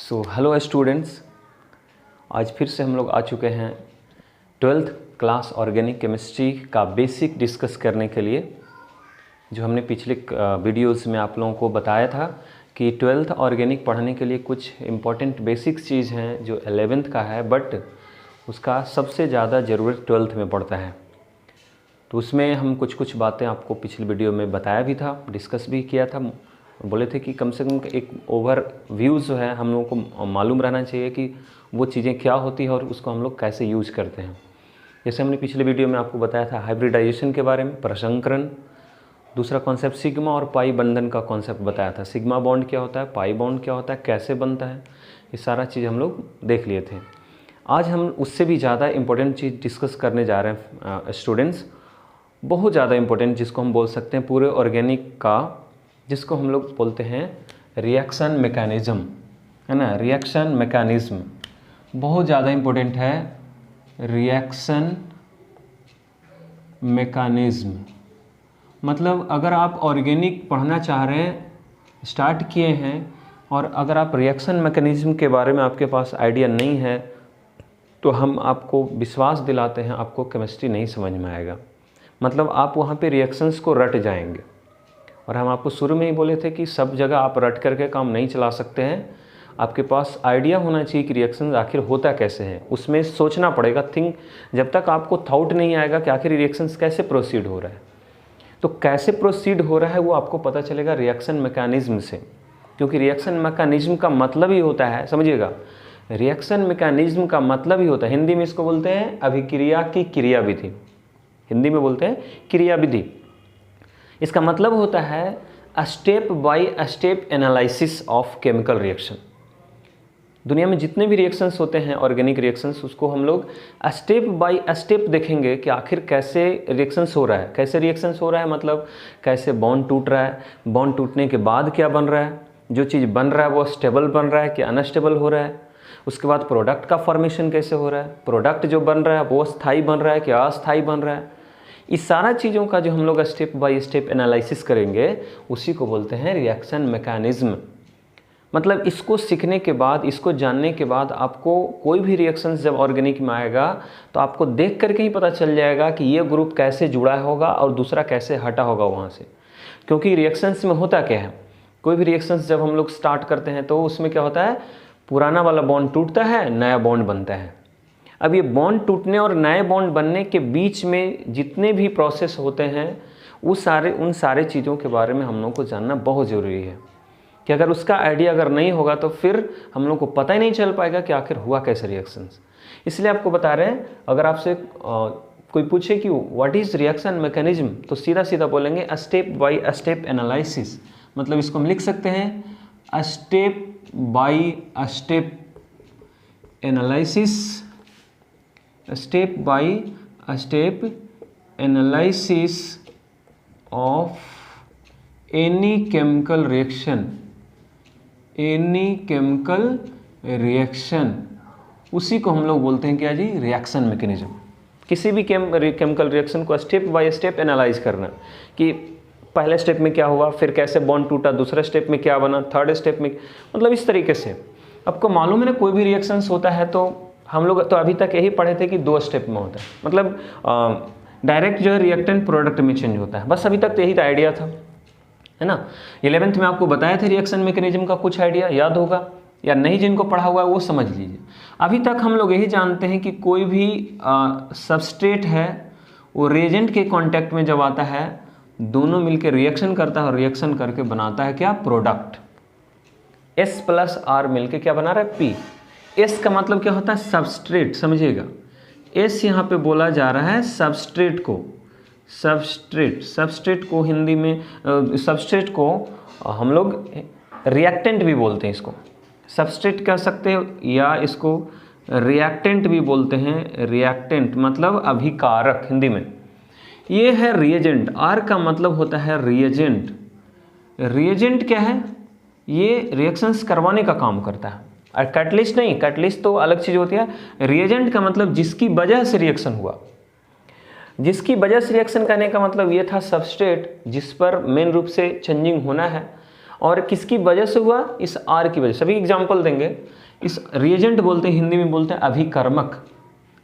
Hello students, आज फिर से हम लोग आ चुके हैं 12th क्लास ऑर्गेनिक केमिस्ट्री का बेसिक डिस्कस करने के लिए। जो हमने पिछले वीडियोस में आप लोगों को बताया था कि 12th ऑर्गेनिक पढ़ने के लिए कुछ इम्पॉर्टेंट बेसिक चीज़ हैं जो 11th का है, बट उसका सबसे ज़्यादा ज़रूरत 12th में पड़ता है। तो उसमें हम कुछ बातें आपको पिछले वीडियो में बताया भी था, डिस्कस भी किया था। बोले थे कि कम से कम एक ओवर व्यू जो है हम लोगों को मालूम रहना चाहिए कि वो चीज़ें क्या होती है और उसको हम लोग कैसे यूज़ करते हैं। जैसे हमने पिछले वीडियो में आपको बताया था हाइब्रिडाइजेशन के बारे में, प्रसंकरण, दूसरा कॉन्सेप्ट सिग्मा और पाई बंधन का कॉन्सेप्ट बताया था। सिग्मा बॉन्ड क्या होता है, पाई बॉन्ड क्या होता है, कैसे बनता है, ये सारा चीज़ हम लोग देख लिए थे। आज हम उससे भी ज़्यादा इम्पोर्टेंट चीज़ डिस्कस करने जा रहे हैं स्टूडेंट्स, बहुत ज़्यादा इम्पोर्टेंट, जिसको हम बोल सकते हैं पूरे ऑर्गेनिक का, जिसको हम लोग बोलते हैं रिएक्शन मैकेनिज़्म, है ना। रिएक्शन मैकेनिज़्म बहुत ज़्यादा इम्पोर्टेंट है। रिएक्शन मैकेनिज़्म मतलब अगर आप ऑर्गेनिक पढ़ना चाह रहे हैं, स्टार्ट किए हैं, और अगर आप रिएक्शन मैकेनिज़्म के बारे में आपके पास आइडिया नहीं है, तो हम आपको विश्वास दिलाते हैं आपको केमिस्ट्री नहीं समझ में आएगा। मतलब आप वहाँ पे रिएक्शंस को रट जाएंगे। और हम आपको शुरू में ही बोले थे कि सब जगह आप रट करके काम नहीं चला सकते हैं। आपके पास आइडिया होना चाहिए कि रिएक्शन आखिर होता कैसे है, उसमें सोचना पड़ेगा। जब तक आपको थॉट नहीं आएगा कि आखिर रिएक्शंस कैसे प्रोसीड हो रहा है, तो कैसे प्रोसीड हो रहा है वो आपको पता चलेगा रिएक्शन मैकेनिज़्म से। क्योंकि रिएक्शन मैकेनिज़्म का मतलब ही होता है, समझिएगा, रिएक्शन मैकेनिज़्म का मतलब ही होता है, हिंदी में इसको बोलते हैं अभिक्रिया की क्रियाविधि। हिंदी में बोलते हैं क्रियाविधि। इसका मतलब होता है step by step analysis of chemical reaction. दुनिया में जितने भी रिएक्शंस होते हैं ऑर्गेनिक रिएक्शंस, उसको हम लोग स्टेप बाय स्टेप देखेंगे कि आखिर कैसे रिएक्शंस हो रहा है। कैसे रिएक्शंस हो रहा है मतलब कैसे बॉन्ड टूट रहा है, बॉन्ड टूटने के बाद क्या बन रहा है, जो चीज़ बन रहा है वो स्टेबल बन रहा है कि अनस्टेबल हो रहा है, उसके बाद प्रोडक्ट का फॉर्मेशन कैसे हो रहा है, प्रोडक्ट जो बन रहा है वो स्थायी बन रहा है कि अस्थायी बन रहा है। इस सारा चीज़ों का जो हम लोग स्टेप बाय स्टेप एनालिसिस करेंगे, उसी को बोलते हैं रिएक्शन मैकेनिज़्म। मतलब इसको सीखने के बाद, इसको जानने के बाद आपको कोई भी रिएक्शंस जब ऑर्गेनिक में आएगा तो आपको देख करके ही पता चल जाएगा कि ये ग्रुप कैसे जुड़ा होगा और दूसरा कैसे हटा होगा वहाँ से। क्योंकि रिएक्शंस में होता क्या है, कोई भी रिएक्शंस जब हम लोग स्टार्ट करते हैं तो उसमें क्या होता है, पुराना वाला बॉन्ड टूटता है, नया बॉन्ड बनता है। अब ये बॉन्ड टूटने और नए बॉन्ड बनने के बीच में जितने भी प्रोसेस होते हैं उन सारे चीज़ों के बारे में हम लोग को जानना बहुत ज़रूरी है। कि अगर उसका आइडिया अगर नहीं होगा तो फिर हम लोग को पता ही नहीं चल पाएगा कि आखिर हुआ कैसे रिएक्शंस। इसलिए आपको बता रहे हैं, अगर आपसे कोई पूछे कि व्हाट इज़ रिएक्शन मैकेनिज़्म, तो सीधा सीधा बोलेंगे स्टेप बाय स्टेप एनालिसिस। मतलब इसको हम लिख सकते हैं step by step analysis, step by step analysis of any chemical reaction, any chemical reaction, उसी को हम लोग बोलते हैं क्या जी, रिएक्शन मैकेनिज्म। किसी भी केमिकल रिएक्शन को स्टेप बाय स्टेप एनालाइज करना कि पहले स्टेप में क्या हुआ, फिर कैसे बॉन्ड टूटा, दूसरे स्टेप में क्या बना, थर्ड स्टेप में, मतलब इस तरीके से। आपको मालूम है ना, कोई भी रिएक्शंस होता है तो हम लोग तो अभी तक यही पढ़े थे कि 2 स्टेप में होता है। मतलब डायरेक्ट जो है रिएक्टेंट प्रोडक्ट में चेंज होता है, बस अभी तक तो यही आइडिया था, है ना। 11th में आपको बताया था रिएक्शन मैकेनिज्म का कुछ आइडिया, याद होगा या नहीं, जिनको पढ़ा हुआ है वो समझ लीजिए। अभी तक हम लोग यही जानते हैं कि कोई भी सबस्ट्रेट है वो रिएजेंट के कांटेक्ट में जब आता है, दोनों मिलकर रिएक्शन करता है और रिएक्शन करके बनाता है क्या, प्रोडक्ट। S + R मिलकर क्या बना रहा है, P। S का मतलब क्या होता है, सबस्ट्रेट, समझिएगा। S यहाँ पे बोला जा रहा है सबस्ट्रेट को, सबस्ट्रेट को हिंदी में, सबस्ट्रेट को हम लोग रिएक्टेंट भी बोलते हैं। इसको सबस्ट्रेट कह सकते हैं या इसको रिएक्टेंट भी बोलते हैं। रिएक्टेंट मतलब अभिकारक हिंदी में। ये है रिएजेंट, R का मतलब होता है रिएजेंट। रिएजेंट क्या है, ये रिएक्शंस करवाने का काम करता है। और कैटलिस्ट नहीं, कैटलिस्ट तो अलग चीज़ होती है। रिएजेंट का मतलब जिसकी वजह से रिएक्शन हुआ, जिसकी वजह से रिएक्शन करने का मतलब ये था सबस्ट्रेट जिस पर मेन रूप से चेंजिंग होना है, और किसकी वजह से हुआ, इस R की वजह से। सभी एग्जाम्पल देंगे। इस रिएजेंट बोलते हैं, हिंदी में बोलते हैं अभिकर्मक,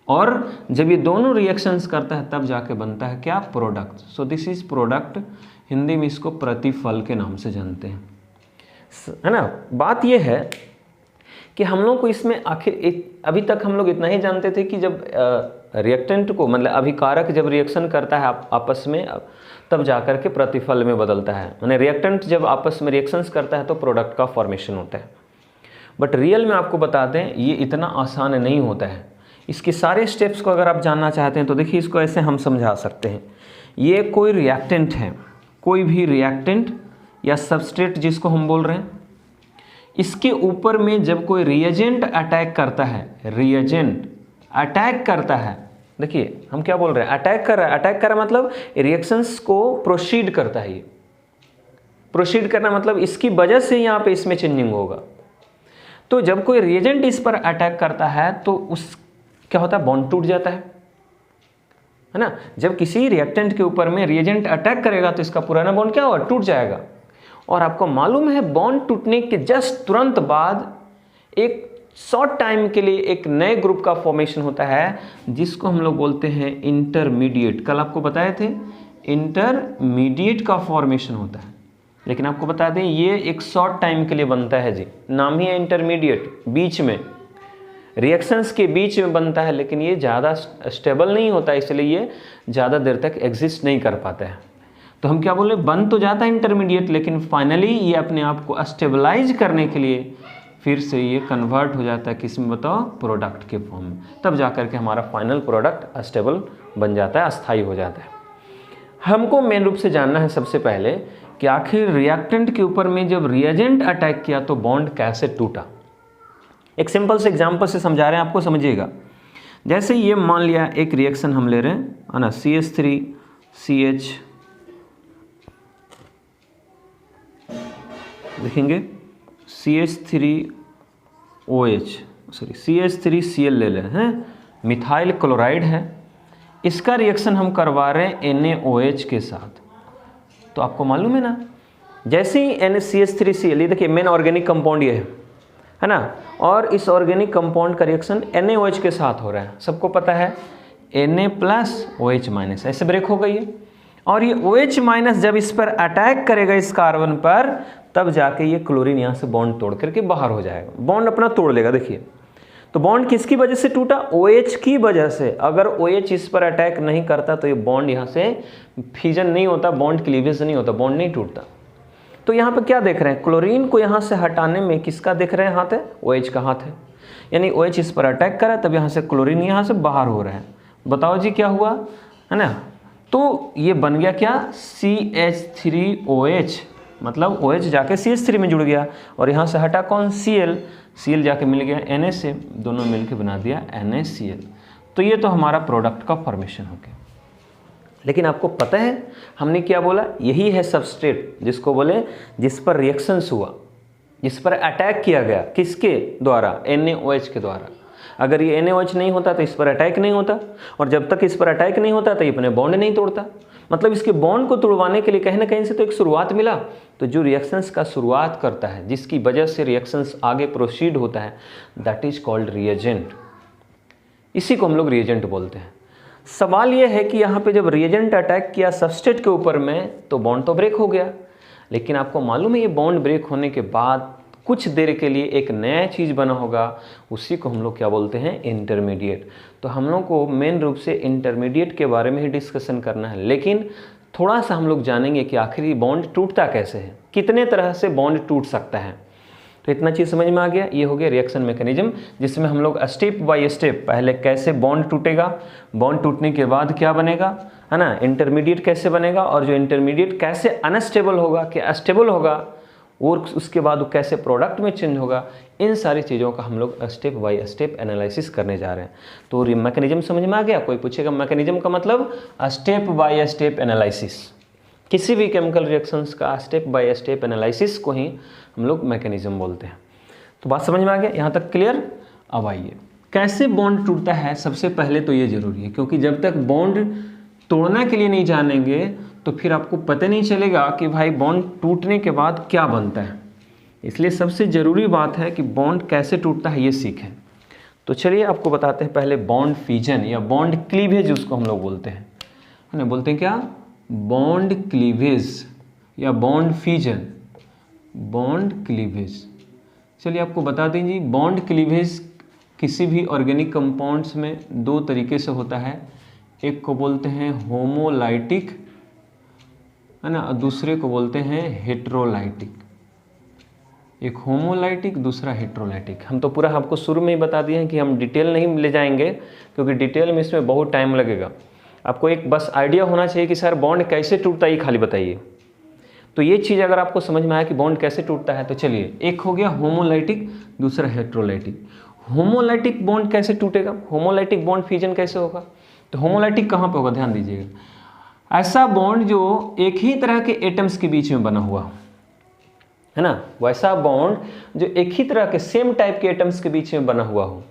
और जब ये दोनों रिएक्शंस करता है तब जाके बनता है क्या, product. So this is product, Hindi में इसको प्रतिफल के नाम से जानते हैं, है ना। बात ये है कि हम लोग को इसमें आखिर अभी तक हम लोग इतना ही जानते थे कि जब रिएक्टेंट को, मतलब अभिकारक जब रिएक्शन करता है आपस में, तब जाकर के प्रतिफल में बदलता है। यानी रिएक्टेंट जब आपस में रिएक्शंस करता है तो प्रोडक्ट का फॉर्मेशन होता है। बट रियल में आपको बता दें ये इतना आसान नहीं होता है। इसके सारे स्टेप्स को अगर आप जानना चाहते हैं तो देखिए इसको ऐसे हम समझा सकते हैं। ये कोई रिएक्टेंट है, कोई भी रिएक्टेंट या सबस्ट्रेट जिसको हम बोल रहे हैं, इसके ऊपर में जब कोई रिएजेंट अटैक करता है, रिएजेंट अटैक करता है, देखिए हम क्या बोल रहे हैं, अटैक कर रहा है। अटैक कर रहा मतलब रिएक्शंस को प्रोसीड करता है। ये प्रोसीड करना मतलब इसकी वजह से यहाँ पे इसमें चेंजिंग होगा। तो जब कोई रिएजेंट इस पर अटैक करता है तो उस क्या होता है, बॉन्ड टूट जाता है ना। जब किसी रिएक्टेंट के ऊपर में रिएजेंट अटैक करेगा तो इसका पुराना बॉन्ड क्या होगा, टूट जाएगा। और आपको मालूम है बॉन्ड टूटने के जस्ट तुरंत बाद एक शॉर्ट टाइम के लिए एक नए ग्रुप का फॉर्मेशन होता है जिसको हम लोग बोलते हैं इंटरमीडिएट। कल आपको बताए थे इंटरमीडिएट का फॉर्मेशन होता है, लेकिन आपको बता दें ये एक शॉर्ट टाइम के लिए बनता है जी, नाम ही है इंटरमीडिएट। बीच में रिएक्शंस के बीच में बनता है, लेकिन ये ज़्यादा स्टेबल नहीं होता, इसलिए ये ज़्यादा देर तक एग्जिस्ट नहीं कर पाता है। तो हम क्या बोले, बन तो जाता है इंटरमीडिएट, लेकिन फाइनली ये अपने आप को स्टेबलाइज करने के लिए फिर से ये कन्वर्ट हो जाता है किस में, बताओ, प्रोडक्ट के फॉर्म में। तब जाकर के हमारा फाइनल प्रोडक्ट स्टेबल बन जाता है, अस्थायी हो जाता है। हमको मेन रूप से जानना है सबसे पहले कि आखिर रिएक्टेंट के ऊपर में जब रिएजेंट अटैक किया तो बॉन्ड कैसे टूटा। एक सिंपल से एग्जांपल से समझा रहे हैं आपको, समझिएगा। जैसे ये मान लिया एक रिएक्शन हम ले रहे हैं, है ना, CH3CH, देखेंगे CH3CL ले लें, हैं, मिथाइल क्लोराइड है। इसका रिएक्शन हम करवा रहे हैं NaOH के साथ। तो आपको मालूम है ना, जैसे ही CH3Cl, ये देखिए मेन ऑर्गेनिक कंपाउंड ये है ना, और इस ऑर्गेनिक कंपाउंड का रिएक्शन NaOH के साथ हो रहा है। सबको पता है Na+OH-, ऐसे ब्रेक हो गई है। और ये OH- जब इस पर अटैक करेगा इस कार्बन पर, तब जाके ये क्लोरीन यहाँ से बॉन्ड तोड़ करके बाहर हो जाएगा, बॉन्ड अपना तोड़ लेगा। देखिए तो बॉन्ड किसकी वजह से टूटा, OH की वजह से। अगर OH इस पर अटैक नहीं करता तो ये बॉन्ड यहाँ से फ्यूजन नहीं होता, बॉन्ड क्लीवेज नहीं होता, बॉन्ड नहीं टूटता। तो यहाँ पे क्या देख रहे हैं, क्लोरीन को यहाँ से हटाने में किसका देख रहे हैं हाथ है, OH का हाथ है। यानी OH इस पर अटैक करा, तब यहाँ से क्लोरीन यहाँ से बाहर हो रहा है। बताओ जी क्या हुआ, है ना। तो ये बन गया क्या, CH3OH, मतलब OH जाके CH3 में जुड़ गया, और यहाँ से हटा कौन, Cl जाके मिल गया Na से, दोनों मिलके बना दिया NaCl। तो ये तो हमारा प्रोडक्ट का फॉर्मेशन हो गया। लेकिन आपको पता है हमने क्या बोला, यही है सबस्ट्रेट, जिसको बोले जिस पर रिएक्शंस हुआ, जिस पर अटैक किया गया, किसके द्वारा, NaOH के द्वारा। अगर ये NaOH नहीं होता तो इस पर अटैक नहीं होता, और जब तक इस पर अटैक नहीं होता तो ये अपने बॉन्ड नहीं तोड़ता। मतलब इसके बॉन्ड को तोड़वाने के लिए कहीं ना कहीं से तो एक शुरुआत मिला। तो जो रिएक्शंस का शुरुआत करता है, जिसकी वजह से रिएक्शंस आगे प्रोसीड होता है, दैट इज कॉल्ड रिएजेंट। इसी को हम लोग रिएजेंट बोलते हैं। सवाल यह है कि यहाँ पे जब रिएजेंट अटैक किया सबस्ट्रेट के ऊपर में, तो बॉन्ड तो ब्रेक हो गया, लेकिन आपको मालूम है ये बॉन्ड ब्रेक होने के बाद कुछ देर के लिए एक नया चीज़ बना होगा, उसी को हम लोग क्या बोलते हैं, इंटरमीडिएट। तो हम लोग को मेन रूप से इंटरमीडिएट के बारे में ही डिस्कशन करना है, लेकिन थोड़ा सा हम लोग जानेंगे कि आखिर ये बॉन्ड टूटता कैसे है, कितने तरह से बॉन्ड टूट सकता है। तो इतना चीज़ समझ में आ गया। ये हो गया रिएक्शन मैकेनिज्म, जिसमें हम लोग स्टेप बाय स्टेप पहले कैसे बॉन्ड टूटेगा, बॉन्ड टूटने के बाद क्या बनेगा, है ना, इंटरमीडिएट कैसे बनेगा, और जो इंटरमीडिएट कैसे अनस्टेबल होगा, क्या स्टेबल होगा, और उसके बाद वो कैसे प्रोडक्ट में चेंज होगा, इन सारी चीज़ों का हम लोग स्टेप बाय स्टेप एनालिसिस करने जा रहे हैं। तो मैकेनिज्म समझ में आ गया। कोई पूछेगा मैकेनिज्म का मतलब स्टेप बाय स्टेप एनालिसिस, किसी भी केमिकल रिएक्शंस का स्टेप बाय स्टेप एनालिसिस को ही हम लोग मैकेनिज्म बोलते हैं। तो बात समझ में आ गया, यहाँ तक क्लियर। अब आइए कैसे बॉन्ड टूटता है। सबसे पहले तो ये जरूरी है, क्योंकि जब तक बॉन्ड तोड़ना के लिए नहीं जानेंगे तो फिर आपको पता नहीं चलेगा कि भाई बॉन्ड टूटने के बाद क्या बनता है। इसलिए सबसे ज़रूरी बात है कि बॉन्ड कैसे टूटता है ये सीखें। तो चलिए आपको बताते हैं पहले बॉन्ड फिजन या बॉन्ड क्लीवेज उसको हम लोग बोलते हैं, है ना, बोलते हैं क्या, बॉन्ड क्लीवेज या बॉन्ड फिजन, बॉन्ड क्लीवेज। चलिए आपको बता दें जी, बॉन्ड क्लीवेज किसी भी ऑर्गेनिक कंपाउंड्स में दो तरीके से होता है। एक को बोलते हैं होमोलाइटिक, है ना, और दूसरे को बोलते हैं हेट्रोलाइटिक। एक होमोलाइटिक, दूसरा हेट्रोलाइटिक। हम तो पूरा आपको शुरू में ही बता दिए हैं कि हम डिटेल नहीं ले जाएंगे, क्योंकि डिटेल में इसमें बहुत टाइम लगेगा। आपको एक बस आइडिया होना चाहिए कि सर बॉन्ड कैसे टूटता है ये खाली बताइए। तो ये चीज़ अगर आपको समझ में आया कि बॉन्ड कैसे टूटता है, तो चलिए, एक हो गया होमोलाइटिक, दूसरा हेट्रोलाइटिक। होमोलाइटिक बॉन्ड कैसे टूटेगा, होमोलाइटिक बॉन्ड फिजन कैसे होगा? तो होमोलाइटिक कहाँ पे होगा, ध्यान दीजिएगा, ऐसा बॉन्ड जो एक ही तरह के एटम्स के बीच में बना हुआ हो, है ना, वैसा बॉन्ड जो एक ही तरह के सेम टाइप के एटम्स के बीच में बना हुआ हो।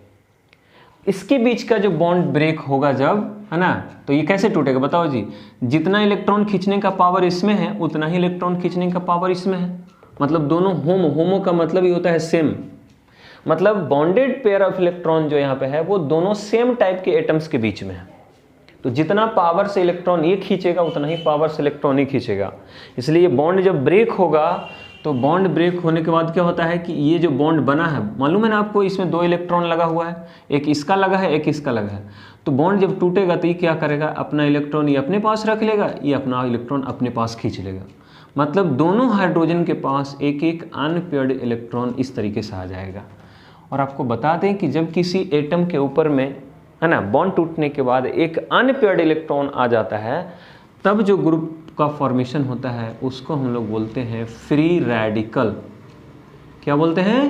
इसके बीच का जो बॉन्ड ब्रेक होगा जब, है ना, तो ये कैसे टूटेगा बताओ जी। जितना इलेक्ट्रॉन खींचने का पावर इसमें है उतना ही इलेक्ट्रॉन खींचने का पावर इसमें है। मतलब दोनों होमो का मतलब ही होता है सेम। मतलब बॉन्डेड पेयर ऑफ इलेक्ट्रॉन जो यहाँ पे है वो दोनों सेम टाइप के एटम्स के बीच में है। तो जितना पावर से इलेक्ट्रॉन ये खींचेगा उतना ही पावर से इलेक्ट्रॉन ही खींचेगा। इसलिए ये बॉन्ड जब ब्रेक होगा, तो बॉन्ड ब्रेक होने के बाद क्या होता है कि ये जो बॉन्ड बना है, मालूम है ना आपको, इसमें दो इलेक्ट्रॉन लगा हुआ है, एक इसका लगा है, एक इसका लगा है। तो बॉन्ड जब टूटेगा तो ये क्या करेगा, अपना इलेक्ट्रॉन ये अपने पास रख लेगा, ये अपना इलेक्ट्रॉन अपने पास खींच लेगा। मतलब दोनों हाइड्रोजन के पास एक एक अनपेयर्ड इलेक्ट्रॉन इस तरीके से आ जाएगा। और आपको बता दें कि जब किसी एटम के ऊपर में, है ना, बॉन्ड टूटने के बाद एक अनपेयर्ड इलेक्ट्रॉन आ जाता है, तब जो ग्रुप का फॉर्मेशन होता है उसको हम लोग बोलते हैं फ्री रेडिकल। क्या बोलते हैं,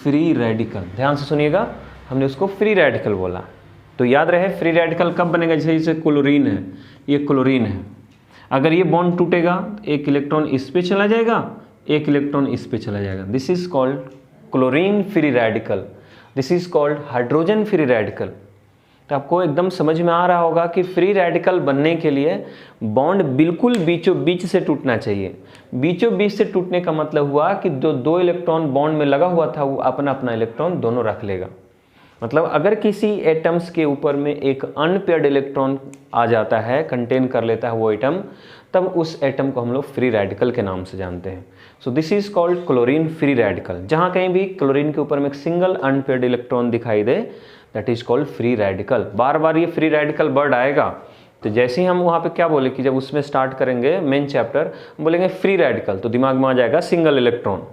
फ्री रेडिकल। ध्यान से सुनिएगा, हमने उसको फ्री रेडिकल बोला। तो याद रहे फ्री रेडिकल कब बनेगा, जैसे क्लोरीन है, ये क्लोरीन है, अगर ये बॉन्ड टूटेगा एक इलेक्ट्रॉन इस पे चला जाएगा, एक इलेक्ट्रॉन इस पे चला जाएगा। This is called chlorine free radical, this is called hydrogen free radical. तो आपको एकदम समझ में आ रहा होगा कि फ्री रेडिकल बनने के लिए बॉन्ड बिल्कुल बीचों बीच से टूटना चाहिए। बीचों बीच से टूटने का मतलब हुआ कि जो दो इलेक्ट्रॉन बॉन्ड में लगा हुआ था वो अपना अपना इलेक्ट्रॉन दोनों रख लेगा। मतलब अगर किसी एटम्स के ऊपर में एक अनपेयर्ड इलेक्ट्रॉन आ जाता है, कंटेन कर लेता है वो एटम, तब उस एटम को हम लोग फ्री रेडिकल के नाम से जानते हैं। So this is called chlorine free radical. जहाँ कहीं भी क्लोरीन के ऊपर में एक सिंगल अनपेयर्ड इलेक्ट्रॉन दिखाई दे, that is called free radical. बार बार ये फ्री रेडिकल वर्ड आएगा, तो जैसे ही हम वहाँ पे क्या बोले कि जब उसमें स्टार्ट करेंगे मेन चैप्टर, बोलेंगे फ्री रेडिकल, तो दिमाग में आ जाएगा सिंगल इलेक्ट्रॉन।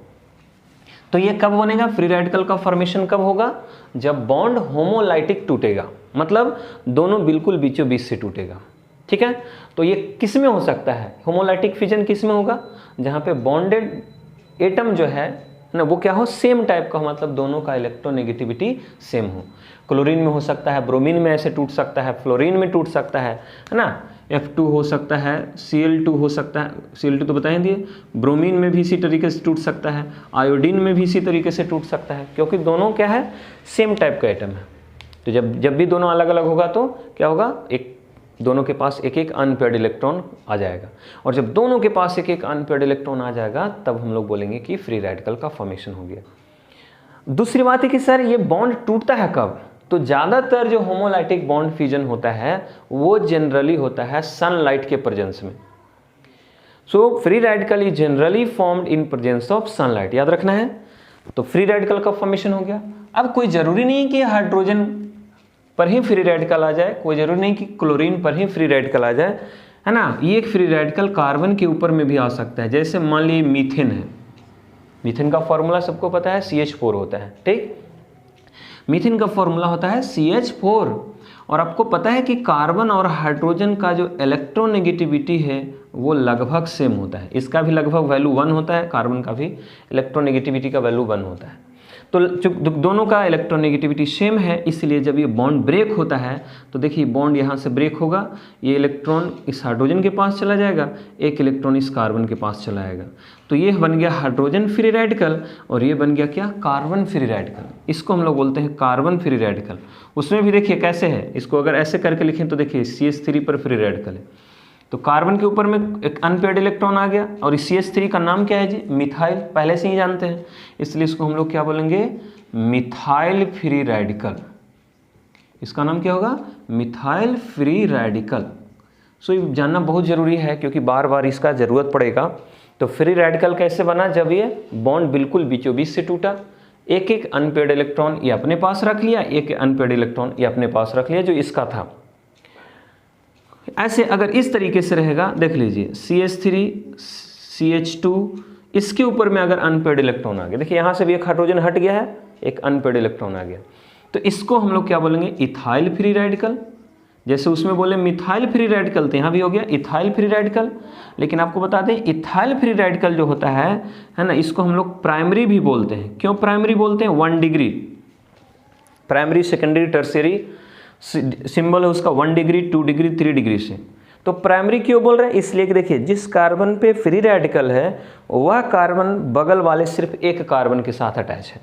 तो ये कब बनेगा, फ्री रेडिकल का फॉर्मेशन कब होगा, जब बॉन्ड होमोलाइटिक टूटेगा, मतलब दोनों बिल्कुल बीचों बीच से टूटेगा। ठीक है, तो ये किस में हो सकता है, होमोलाइटिक फिजन किस में होगा, जहाँ पे बॉन्डेड एटम जो है ना वो क्या हो, सेम टाइप का हो, मतलब दोनों का इलेक्ट्रोनेगेटिविटी सेम हो। क्लोरीन में हो सकता है, ब्रोमीन में ऐसे टूट सकता है, फ्लोरीन में टूट सकता है ना, F2 हो सकता है, Cl2 हो सकता है, Cl2 तो बताएं दिए, ब्रोमीन में भी इसी तरीके से टूट सकता है, आयोडीन में भी इसी तरीके से टूट सकता है, क्योंकि दोनों क्या है, सेम टाइप का एटम है। तो जब भी दोनों अलग अलग होगा तो क्या होगा, एक दोनों के पास एक एक अनपेयर्ड इलेक्ट्रॉन आ जाएगा। और जब दोनों के पास एक एक अनपेयर्ड इलेक्ट्रॉन आ जाएगा तब हम लोग बोलेंगे कि फ्री रेडिकल का फॉर्मेशन हो गया। दूसरी बात है कि सर ये बॉन्ड टूटता है कब, तो ज़्यादातर जो होमोलाइटिक बॉन्ड फ्यूजन होता है वो जनरली होता है सनलाइट के प्रेजेंस में। So free radical is generally formed in presence of sunlight, याद रखना है। तो फ्री रेडिकल का फॉर्मेशन हो गया। अब कोई ज़रूरी नहीं कि हाइड्रोजन पर ही फ्री रेडिकल आ जाए, कोई ज़रूरी नहीं कि क्लोरीन पर ही फ्री रेडिकल आ जाए, है ना। ये एक फ्री रेडिकल कार्बन के ऊपर में भी आ सकता है। जैसे मान लीजिए मीथेन है, मीथेन का फॉर्मूला सबको पता है CH4 होता है, ठीक। मीथेन का फॉर्मूला होता है CH4। और आपको पता है कि कार्बन और हाइड्रोजन का जो इलेक्ट्रोनेगेटिविटी है वो लगभग सेम होता है। इसका भी लगभग वैल्यू 1 होता है, कार्बन का भी इलेक्ट्रोनेगेटिविटी का वैल्यू 1 होता है। तो दोनों का इलेक्ट्रोनेगेटिविटी सेम है, इसलिए जब ये बॉन्ड ब्रेक होता है तो देखिए बॉन्ड यहाँ से ब्रेक होगा, ये इलेक्ट्रॉन इस हाइड्रोजन के पास चला जाएगा, एक इलेक्ट्रॉन इस कार्बन के पास चला आएगा। तो ये बन गया हाइड्रोजन फ्री रेडिकल और ये बन गया क्या, कार्बन फ्री रेडिकल। इसको हम लोग बोलते हैं कार्बन फ्री रेडिकल। उसमें भी देखिए कैसे है, इसको अगर ऐसे करके लिखें तो देखिए CH3 पर फ्री रेडिकल है, तो कार्बन के ऊपर में एक अनपेयर्ड इलेक्ट्रॉन आ गया, और इस CH3 का नाम क्या है जी, मिथाइल, पहले से ही जानते हैं, इसलिए इसको हम लोग क्या बोलेंगे, मिथाइल फ्री रेडिकल। इसका नाम क्या होगा, मिथाइल फ्री रेडिकल। सो ये जानना बहुत ज़रूरी है क्योंकि बार बार इसका ज़रूरत पड़ेगा। तो फ्री रेडिकल कैसे बना, जब ये बॉन्ड बिल्कुल बीचों बीच से टूटा, एक एक अनपेयर्ड इलेक्ट्रॉन ये अपने पास रख लिया, एक अनपेयर्ड इलेक्ट्रॉन ये अपने पास रख लिया जो इसका था। ऐसे अगर इस तरीके से रहेगा, देख लीजिए CH3 CH2, इसके ऊपर में अगर अनपेयर्ड इलेक्ट्रॉन आ गया, देखिए यहाँ से भी एक हाइड्रोजन हट गया है, एक अनपेयर्ड इलेक्ट्रॉन आ गया, तो इसको हम लोग क्या बोलेंगे, इथाइल फ्री रेडिकल। जैसे उसमें बोले मिथाइल फ्री रेडिकल, तो यहाँ भी हो गया इथाइल फ्री रेडिकल। लेकिन आपको बता दें इथाइल फ्री रेडिकल जो होता है ना, इसको हम लोग प्राइमरी भी बोलते हैं। क्यों प्राइमरी बोलते हैं, 1 degree, primary secondary tertiary symbol है उसका 1 डिग्री 2 डिग्री 3 डिग्री से। तो प्राइमरी क्यों बोल रहे हैं, इसलिए कि देखिए जिस कार्बन पे फ्री रेडिकल है वह कार्बन बगल वाले सिर्फ एक कार्बन के साथ अटैच है,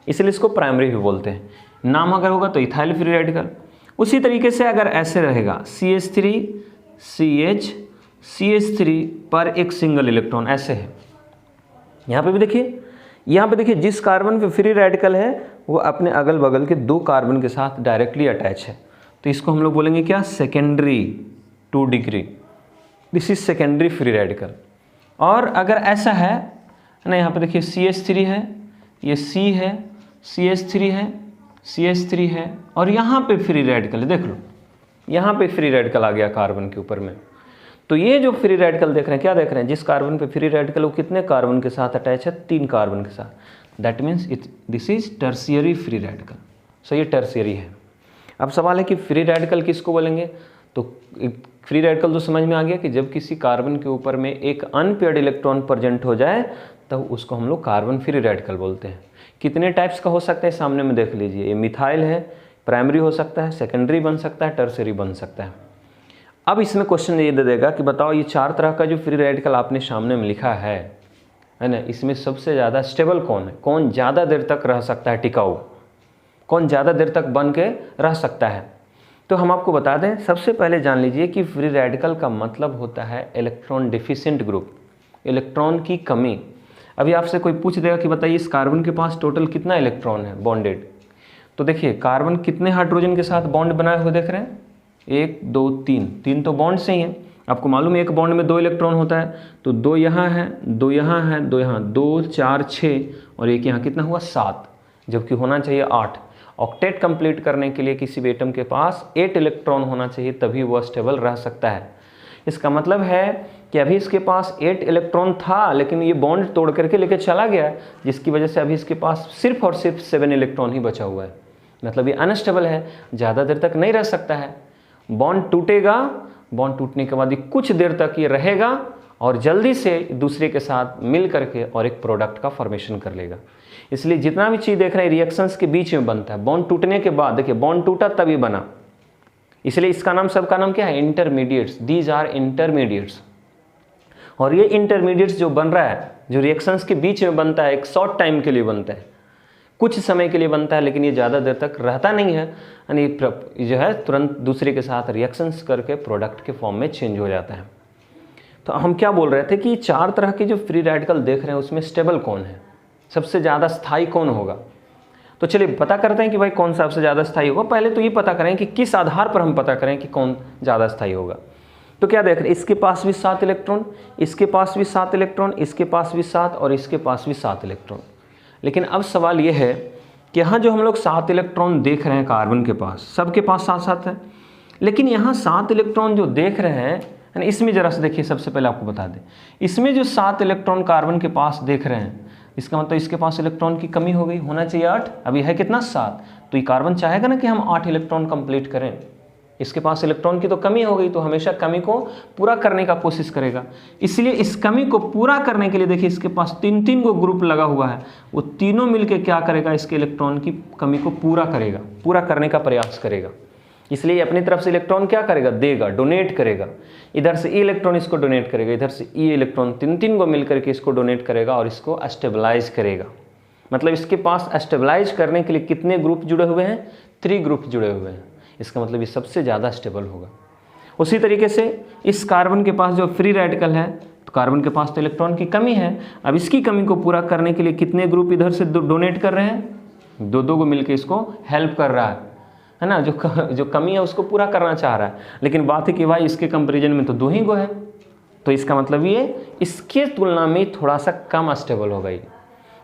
इसलिए इसको प्राइमरी भी बोलते हैं। नाम अगर होगा तो इथाइल फ्री रेडिकल। उसी तरीके से अगर ऐसे रहेगा CH3 CH CH3 पर एक सिंगल इलेक्ट्रॉन ऐसे है, यहाँ पे भी देखिए, यहाँ पे देखिए जिस कार्बन पे फ्री रेडिकल है वो अपने अगल बगल के 2 कार्बन के साथ डायरेक्टली अटैच है, तो इसको हम लोग बोलेंगे क्या, secondary 2 degree, this is secondary free radical. और अगर ऐसा है ना, यहाँ पे देखिए CH3 है, ये C है, CH3 है, CH3 है, और यहाँ पे फ्री रेडिकल है, देख लो यहाँ पे फ्री रेडिकल आ गया कार्बन के ऊपर में। तो ये जो फ्री रेडिकल देख रहे हैं, क्या देख रहे हैं, जिस कार्बन पे फ्री रेडिकल वो कितने कार्बन के साथ अटैच है, 3 कार्बन के साथ, that means this is tertiary free radical. So ये टर्शियरी है। अब सवाल है कि फ्री रेडिकल किसको बोलेंगे, तो फ्री रेडिकल तो समझ में आ गया कि जब किसी कार्बन के ऊपर में एक अनपेयर्ड इलेक्ट्रॉन प्रेजेंट हो जाए तब उसको हम लोग कार्बन फ्री रेडिकल बोलते हैं। कितने टाइप्स का हो सकता है सामने में देख लीजिए, ये मिथाइल है, प्राइमरी हो सकता है, सेकेंडरी बन सकता है, टर्शियरी बन सकता है। अब इसमें क्वेश्चन ये दे देगा कि बताओ ये 4 तरह का जो फ्री रेडिकल आपने सामने में लिखा है ना, इसमें सबसे ज़्यादा स्टेबल कौन है, कौन ज़्यादा देर तक रह सकता है टिकाऊ, कौन ज़्यादा देर तक बन के रह सकता है। तो हम आपको बता दें, सबसे पहले जान लीजिए कि फ्री रेडिकल का मतलब होता है इलेक्ट्रॉन डिफिशिएंट ग्रुप, इलेक्ट्रॉन की कमी। अभी आपसे कोई पूछ देगा कि बताइए इस कार्बन के पास टोटल कितना इलेक्ट्रॉन है बॉन्डेड, तो देखिए कार्बन कितने हाइड्रोजन के साथ बॉन्ड बनाए हुए देख रहे हैं, 1 2 3 तो बॉन्ड से ही हैं। आपको मालूम है एक बॉन्ड में 2 इलेक्ट्रॉन होता है, तो 2 यहाँ है, 2 यहाँ है, 2 यहाँ, 2 4 6 और एक यहाँ, कितना हुआ 7, जबकि होना चाहिए 8। ऑक्टेट कंप्लीट करने के लिए किसी भी एटम के पास 8 इलेक्ट्रॉन होना चाहिए, तभी वह स्टेबल रह सकता है। इसका मतलब है कि अभी इसके पास 8 इलेक्ट्रॉन था, लेकिन ये बॉन्ड तोड़ करके लेके चला गया, जिसकी वजह से अभी इसके पास सिर्फ और सिर्फ 7 इलेक्ट्रॉन ही बचा हुआ है। मतलब ये अनस्टेबल है, ज़्यादा देर तक नहीं रह सकता है। बॉन्ड टूटेगा, बॉन्ड टूटने के बाद कुछ देर तक ये रहेगा और जल्दी से दूसरे के साथ मिल करके और एक प्रोडक्ट का फॉर्मेशन कर लेगा। इसलिए जितना भी चीज़ देख रहे हैं रिएक्शंस के बीच में बनता है, बॉन्ड टूटने के बाद, देखिए बॉन्ड टूटा तभी बना, इसलिए इसका नाम, सबका नाम क्या है, इंटरमीडिएट्स। These are intermediates. और ये इंटरमीडिएट्स जो बन रहा है, जो रिएक्शंस के बीच में बनता है, एक शॉर्ट टाइम के लिए बनता है, कुछ समय के लिए बनता है, लेकिन ये ज़्यादा देर तक रहता नहीं है, यानी जो है तुरंत दूसरे के साथ रिएक्शंस करके प्रोडक्ट के फॉर्म में चेंज हो जाता है। तो हम क्या बोल रहे थे कि 4 तरह के जो फ्री रेडिकल देख रहे हैं उसमें स्टेबल कौन है, सबसे ज़्यादा स्थायी कौन होगा। तो चलिए पता करते हैं कि भाई कौन सा सबसे ज़्यादा स्थायी होगा। पहले तो ये पता करें कि किस आधार पर हम पता करें कि कौन ज़्यादा स्थायी होगा। तो क्या देख रहे हैं, इसके पास भी 7 इलेक्ट्रॉन, इसके पास भी 7 इलेक्ट्रॉन, इसके पास भी 7 और इसके पास भी 7 इलेक्ट्रॉन। लेकिन अब सवाल ये है कि यहाँ जो हम लोग 7 इलेक्ट्रॉन देख रहे हैं कार्बन के पास, सबके पास 7-7 है, लेकिन यहाँ 7 इलेक्ट्रॉन जो देख रहे हैं, यानी इसमें ज़रा से देखिए, सबसे पहले आपको बता दें, इसमें जो 7 इलेक्ट्रॉन कार्बन के पास देख रहे हैं, इसका मतलब इसके पास इलेक्ट्रॉन की कमी हो गई, होना चाहिए 8, अभी है कितना 7, तो ये कार्बन चाहेगा ना कि हम 8 इलेक्ट्रॉन कंप्लीट करें। इसके पास इलेक्ट्रॉन की तो कमी हो गई, तो हमेशा कमी को पूरा करने का कोशिश करेगा। इसलिए इस कमी को पूरा करने के लिए देखिए इसके पास 3-3 को ग्रुप लगा हुआ है, वो तीनों मिलकर क्या करेगा, इसके इलेक्ट्रॉन की कमी को पूरा करेगा, पूरा करने का प्रयास करेगा। इसलिए अपनी तरफ से इलेक्ट्रॉन क्या करेगा, देगा, डोनेट करेगा। इधर से ई इलेक्ट्रॉन इसको डोनेट करेगा, इधर से ई इलेक्ट्रॉन 3-3 को मिलकर के इसको डोनेट करेगा और इसको स्टेबलाइज करेगा। मतलब इसके पास स्टेबलाइज करने के लिए कितने ग्रुप जुड़े हुए हैं, 3 ग्रुप जुड़े हुए हैं। इसका मतलब ये सबसे ज़्यादा स्टेबल होगा। उसी तरीके से इस कार्बन के पास जो फ्री रेडिकल है, तो कार्बन के पास तो इलेक्ट्रॉन की कमी है। अब इसकी कमी को पूरा करने के लिए कितने ग्रुप इधर से डोनेट कर रहे हैं? दो दो को मिलकर इसको हेल्प कर रहा है ना, जो कमी है उसको पूरा करना चाह रहा है। लेकिन बात है कि भाई इसके कंपेरिजन में तो 2 ही गो है, तो इसका मतलब ये इसके तुलना में थोड़ा सा कम स्टेबल होगा। ये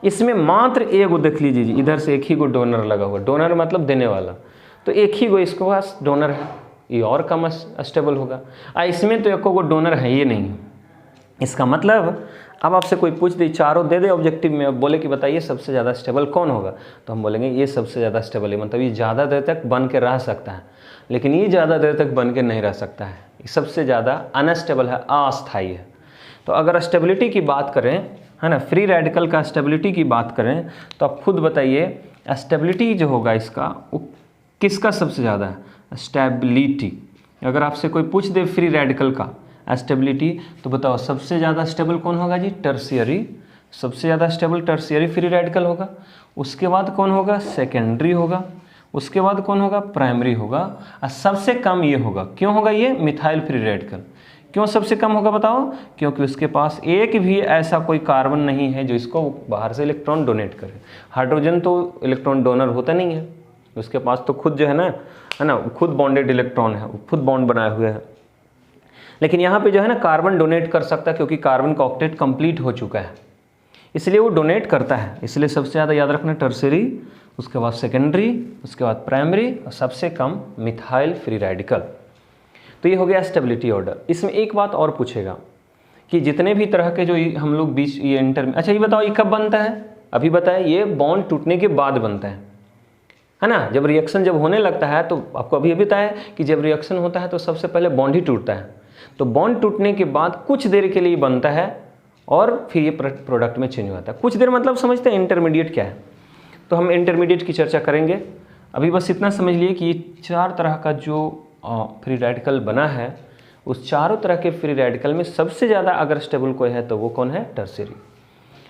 इसमें मात्र एक गो देख लीजिए, इधर से एक ही गो डोनर लगा हुआ, डोनर मतलब देने वाला, तो एक ही गो इसके पास डोनर है, ये और कम स्टेबल होगा। इसमें तो एक गो डोनर है ये नहीं। इसका मतलब अब आपसे कोई पूछ दे, चारों दे दे ऑब्जेक्टिव में, अब बोले कि बताइए सबसे ज़्यादा स्टेबल कौन होगा, तो हम बोलेंगे ये सबसे ज़्यादा स्टेबल है, मतलब ये ज़्यादा देर तक बन के रह सकता है, लेकिन ये ज़्यादा देर तक बन के नहीं रह सकता है, ये सबसे ज़्यादा अनस्टेबल है, अस्थायी है। तो अगर स्टेबिलिटी की बात करें, है ना, फ्री रेडिकल का स्टेबिलिटी की बात करें, तो आप खुद बताइए स्टेबिलिटी जो होगा इसका वो किसका सबसे ज़्यादा है? स्टेबिलिटी। अगर आपसे कोई पूछ दे फ्री रेडिकल का स्टेबिलिटी, तो बताओ सबसे ज़्यादा स्टेबल कौन होगा जी? टर्शियरी। सबसे ज़्यादा स्टेबल टर्शियरी फ्री रेडिकल होगा। उसके बाद कौन होगा? सेकेंडरी होगा। उसके बाद कौन होगा? प्राइमरी होगा। और सबसे कम ये होगा। क्यों होगा ये? Methyl free radical. क्यों सबसे कम होगा बताओ? क्योंकि उसके पास एक भी ऐसा कोई कार्बन नहीं है जो इसको बाहर से इलेक्ट्रॉन डोनेट करे। हाइड्रोजन तो इलेक्ट्रॉन डोनर होता नहीं है, उसके पास तो खुद जो है ना, खुद बॉन्डेड इलेक्ट्रॉन है, खुद बॉन्ड बनाए हुए हैं। लेकिन यहाँ पे जो है ना कार्बन डोनेट कर सकता है, क्योंकि कार्बन का ऑक्टेट कंप्लीट हो चुका है, इसलिए वो डोनेट करता है। इसलिए सबसे ज़्यादा याद रखना टर्शियरी, उसके बाद सेकेंडरी, उसके बाद प्राइमरी, और सबसे कम मिथाइल फ्री रेडिकल। तो ये हो गया स्टेबिलिटी ऑर्डर। इसमें एक बात और पूछेगा कि जितने भी तरह के जो हम लोग बीच ये इंटर, अच्छा ये बताओ ये कब बनता है? अभी बताए ये बॉन्ड टूटने के बाद बनता है ना। जब रिएक्शन जब होने लगता है, तो आपको अभी बताया कि जब रिएक्शन होता है तो सबसे पहले बॉन्ड ही टूटता है। तो बॉन्ड टूटने के बाद कुछ देर के लिए बनता है और फिर ये प्रोडक्ट में चेंज होता है। कुछ देर मतलब समझते हैं इंटरमीडिएट क्या है, तो हम इंटरमीडिएट की चर्चा करेंगे। अभी बस इतना समझ लिए कि ये 4 तरह का जो फ्री रेडिकल बना है, उस चारों तरह के फ्री रेडिकल में सबसे ज़्यादा अगर स्टेबल कोई है तो वो कौन है? टर्शियरी।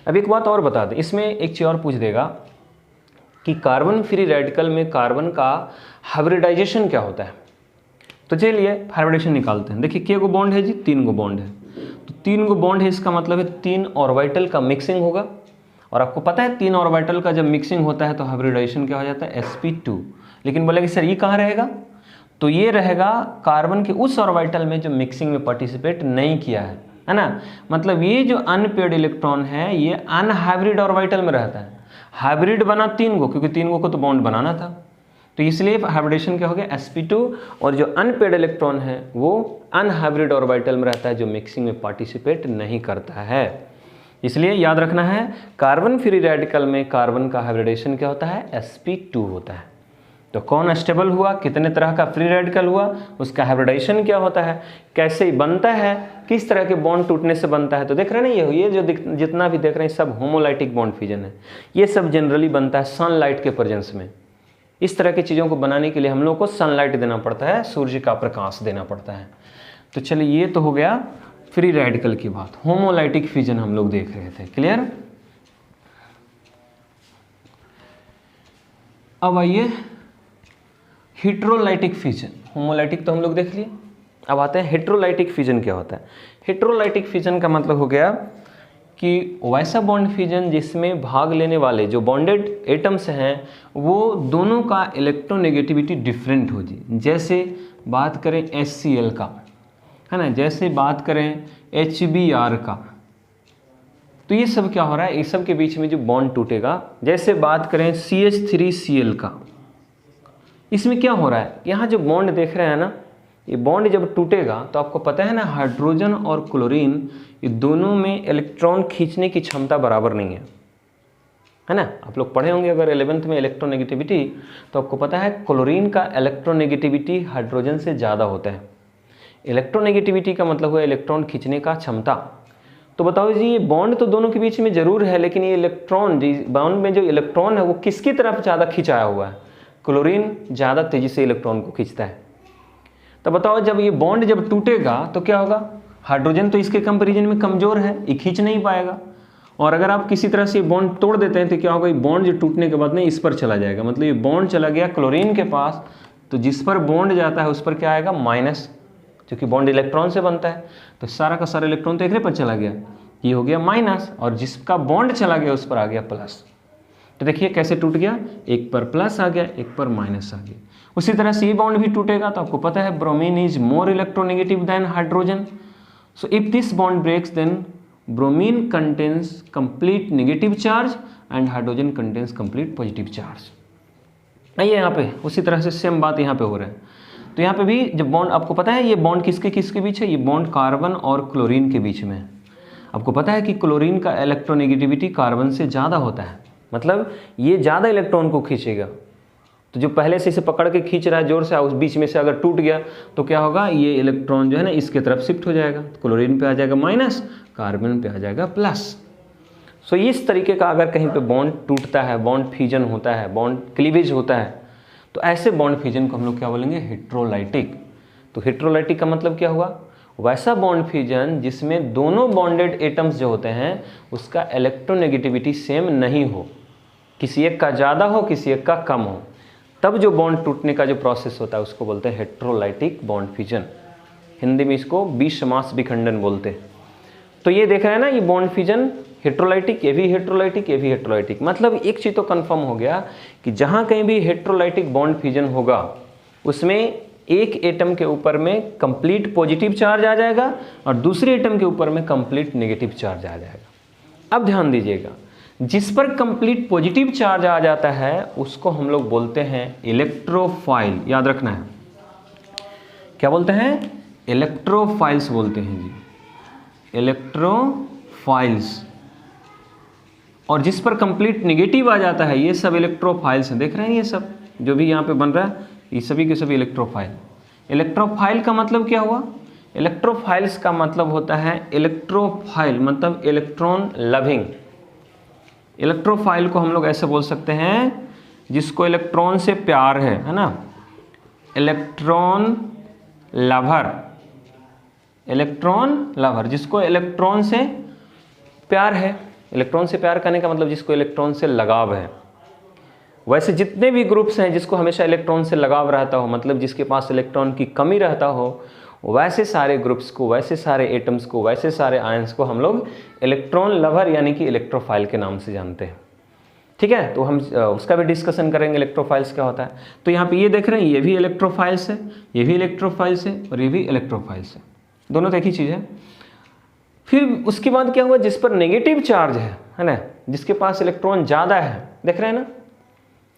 अब एक बात और बता दें, इसमें एक चीज़ और पूछ देगा कि कार्बन फ्री रेडिकल में कार्बन का हाइब्रिडाइजेशन क्या होता है। तो चलिए हाइब्रिडेशन निकालते हैं। देखिए के गो बॉन्ड है जी? 3 गो बॉन्ड है। तो 3 गो बॉन्ड है, इसका मतलब है 3 ऑर्बिटल का मिक्सिंग होगा। और आपको पता है 3 ऑर्बिटल का जब मिक्सिंग होता है तो हाइब्रिडाइजेशन क्या हो जाता है? sp2। लेकिन बोलेगा सर ये कहाँ रहेगा? तो ये रहेगा कार्बन के उस ऑर्बिटल में जो मिक्सिंग में पार्टिसिपेट नहीं किया है ना। मतलब ये जो अनपेयर्ड इलेक्ट्रॉन है ये अनहाइब्रिड ऑर्बिटल में रहता है। हाइब्रिड बना 3 गो, क्योंकि 3 गो को तो बॉन्ड बनाना था, तो इसलिए हाइब्रिडेशन क्या हो गया? sp2। और जो अनपेयर्ड इलेक्ट्रॉन है वो अनहाइब्रिड ऑर्बिटल में रहता है, जो मिक्सिंग में पार्टिसिपेट नहीं करता है। इसलिए याद रखना है कार्बन फ्री रेडिकल में कार्बन का हाइब्रिडेशन क्या होता है? sp2 होता है। तो कौन स्टेबल हुआ, कितने तरह का फ्री रेडिकल हुआ, उसका हाइब्रिडाइजेशन क्या होता है, कैसे बनता है, किस तरह के बॉन्ड टूटने से बनता है। तो देख रहे हैं ये जो जितना भी देख रहे हैं सब होमोलाइटिक बॉन्ड फ्यूजन है। ये सब जनरली बनता है सनलाइट के प्रेजेंस में। इस तरह की चीज़ों को बनाने के लिए हम लोग को सनलाइट देना पड़ता है, सूर्य का प्रकाश देना पड़ता है। तो चलिए ये तो हो गया फ्री रेडिकल की बात। होमोलाइटिक फ्यूजन हम लोग देख रहे थे, क्लियर। अब आइए हेटेरोलाइटिक फ्यूजन। होमोलाइटिक तो हम लोग देख लिए, अब आते हैं हेटेरोलाइटिक फ्यूजन क्या होता है। हेटेरोलाइटिक फ्यूजन का मतलब हो गया कि वैसा बॉन्ड फ्यूजन जिसमें भाग लेने वाले जो बॉन्डेड एटम्स हैं वो दोनों का इलेक्ट्रोनेगेटिविटी डिफरेंट हो जी। जैसे बात करें HCl का, है ना, जैसे बात करें HBr का, तो ये सब क्या हो रहा है, इस सब के बीच में जो बॉन्ड टूटेगा। जैसे बात करें CH3Cl का, इसमें क्या हो रहा है, यहाँ जो बॉन्ड देख रहे हैं ना, ये बॉन्ड जब टूटेगा तो आपको पता है ना हाइड्रोजन और क्लोरीन ये दोनों में इलेक्ट्रॉन खींचने की क्षमता बराबर नहीं है ना। आप लोग पढ़े होंगे अगर 11th में इलेक्ट्रोनेगेटिविटी, तो आपको पता है क्लोरीन का इलेक्ट्रोनेगेटिविटी हाइड्रोजन से ज़्यादा होता है। इलेक्ट्रोनेगेटिविटी का मतलब हुआ इलेक्ट्रॉन खींचने का क्षमता। तो बताओ जी ये बॉन्ड तो दोनों के बीच में जरूर है, लेकिन ये इलेक्ट्रॉन जी बॉन्ड में जो इलेक्ट्रॉन है वो किसकी तरफ ज़्यादा खिंचाया हुआ है? क्लोरीन ज़्यादा तेज़ी से इलेक्ट्रॉन को खींचता है। तो बताओ जब ये बॉन्ड जब टूटेगा तो क्या होगा, हाइड्रोजन तो इसके कंपैरिजन में कमज़ोर है, ये खींच नहीं पाएगा। और अगर आप किसी तरह से बॉन्ड तोड़ देते हैं तो क्या होगा, ये बॉन्ड जो टूटने के बाद में इस पर चला जाएगा, मतलब ये बॉन्ड चला गया क्लोरीन के पास, तो जिस पर बॉन्ड जाता है उस पर क्या आएगा? माइनस क्योंकि बॉन्ड इलेक्ट्रॉन से बनता है, तो सारा का सारा इलेक्ट्रॉन तो एक पर चला गया, ये हो गया माइनस, और जिसका बॉन्ड चला गया उस पर आ गया प्लस। तो देखिए कैसे टूट गया, एक पर प्लस आ गया, एक पर माइनस आ गया। उसी तरह से ये बॉन्ड भी टूटेगा, तो आपको पता है bromine is more electronegative than hydrogen, so if this bond breaks then bromine contains complete negative charge and hydrogen contains complete positive charge. आइए यहाँ पे उसी तरह से सेम बात यहाँ पे हो रहा है। तो यहाँ पे भी जब बॉन्ड, आपको पता है ये बॉन्ड किसके किसके बीच है, ये बॉन्ड कार्बन और क्लोरीन के बीच में है। आपको पता है कि क्लोरीन का इलेक्ट्रोनेगेटिविटी कार्बन से ज़्यादा होता है, मतलब ये ज़्यादा इलेक्ट्रॉन को खींचेगा। तो जो पहले से इसे पकड़ के खींच रहा है जोर से, उस बीच में से अगर टूट गया तो क्या होगा, ये इलेक्ट्रॉन जो है ना इसके तरफ शिफ्ट हो जाएगा, क्लोरीन पे आ जाएगा माइनस, कार्बन पे आ जाएगा प्लस। सो इस तरीके का अगर कहीं पे बॉन्ड टूटता है, बॉन्ड फ्यूजन होता है, बॉन्ड क्लीवेज होता है, तो ऐसे बॉन्ड फ्यूजन को हम लोग क्या बोलेंगे, हेट्रोलाइटिक। तो हेट्रोलाइटिक का मतलब क्या हुआ, वैसा बॉन्ड फ्यूजन जिसमें दोनों बॉन्डेड एटम्स जो होते हैं उसका इलेक्ट्रोनेगेटिविटी सेम नहीं हो, किसी एक का ज़्यादा हो किसी एक का कम हो, तब जो बॉन्ड टूटने का जो प्रोसेस होता है उसको बोलते हैं हेट्रोलाइटिक बॉन्ड फ्यूजन। हिंदी में इसको विषमास विखंडन बोलते हैं। तो ये देख रहे हैं ना, ये बॉन्ड फ्यूजन हेट्रोलाइटिक, ये भी हेट्रोलाइटिक, ये भी हेट्रोलाइटिक। मतलब एक चीज़ तो कंफर्म हो गया कि जहाँ कहीं भी हेट्रोलाइटिक बॉन्ड फ्यूजन होगा उसमें एक एटम के ऊपर में कंप्लीट पॉजिटिव चार्ज आ जाएगा और दूसरे एटम के ऊपर में कंप्लीट नेगेटिव चार्ज आ जाएगा। अब ध्यान दीजिएगा, जिस पर कंप्लीट पॉजिटिव चार्ज आ जाता है उसको हम लोग बोलते हैं इलेक्ट्रोफाइल। याद रखना है, क्या बोलते हैं, इलेक्ट्रोफाइल्स बोलते हैं जी, इलेक्ट्रोफाइल्स। और जिस पर कंप्लीट नेगेटिव आ जाता है, ये सब इलेक्ट्रोफाइल्स हैं। देख रहे हैं ये सब जो भी यहाँ पे बन रहा है, ये सभी के सभी इलेक्ट्रोफाइल। इलेक्ट्रोफाइल का मतलब क्या हुआ, इलेक्ट्रोफाइल्स का मतलब होता है, इलेक्ट्रोफाइल मतलब इलेक्ट्रॉन लविंग। इलेक्ट्रोफाइल को हम लोग ऐसे बोल सकते हैं जिसको इलेक्ट्रॉन से प्यार है ना, इलेक्ट्रॉन लवर, इलेक्ट्रॉन लवर, जिसको इलेक्ट्रॉन से प्यार है। इलेक्ट्रॉन से प्यार करने का मतलब जिसको इलेक्ट्रॉन से लगाव है। वैसे जितने भी ग्रुप्स हैं जिसको हमेशा इलेक्ट्रॉन से लगाव रहता हो, मतलब जिसके पास इलेक्ट्रॉन की कमी रहता हो, वैसे सारे ग्रुप्स को, वैसे सारे एटम्स को, वैसे सारे आयंस को हम लोग इलेक्ट्रॉन लवर यानी कि इलेक्ट्रोफाइल के नाम से जानते हैं। ठीक है, तो हम उसका भी डिस्कशन करेंगे, इलेक्ट्रोफाइल्स क्या होता है। तो यहाँ पे ये देख रहे हैं, ये भी इलेक्ट्रोफाइल्स है, ये भी इलेक्ट्रोफाइल्स है और ये भी इलेक्ट्रोफाइल्स है, दोनों तो एक ही चीज़ है। फिर उसके बाद क्या हुआ, जिस पर नेगेटिव चार्ज है ना, जिसके पास इलेक्ट्रॉन ज़्यादा है, देख रहे हैं ना,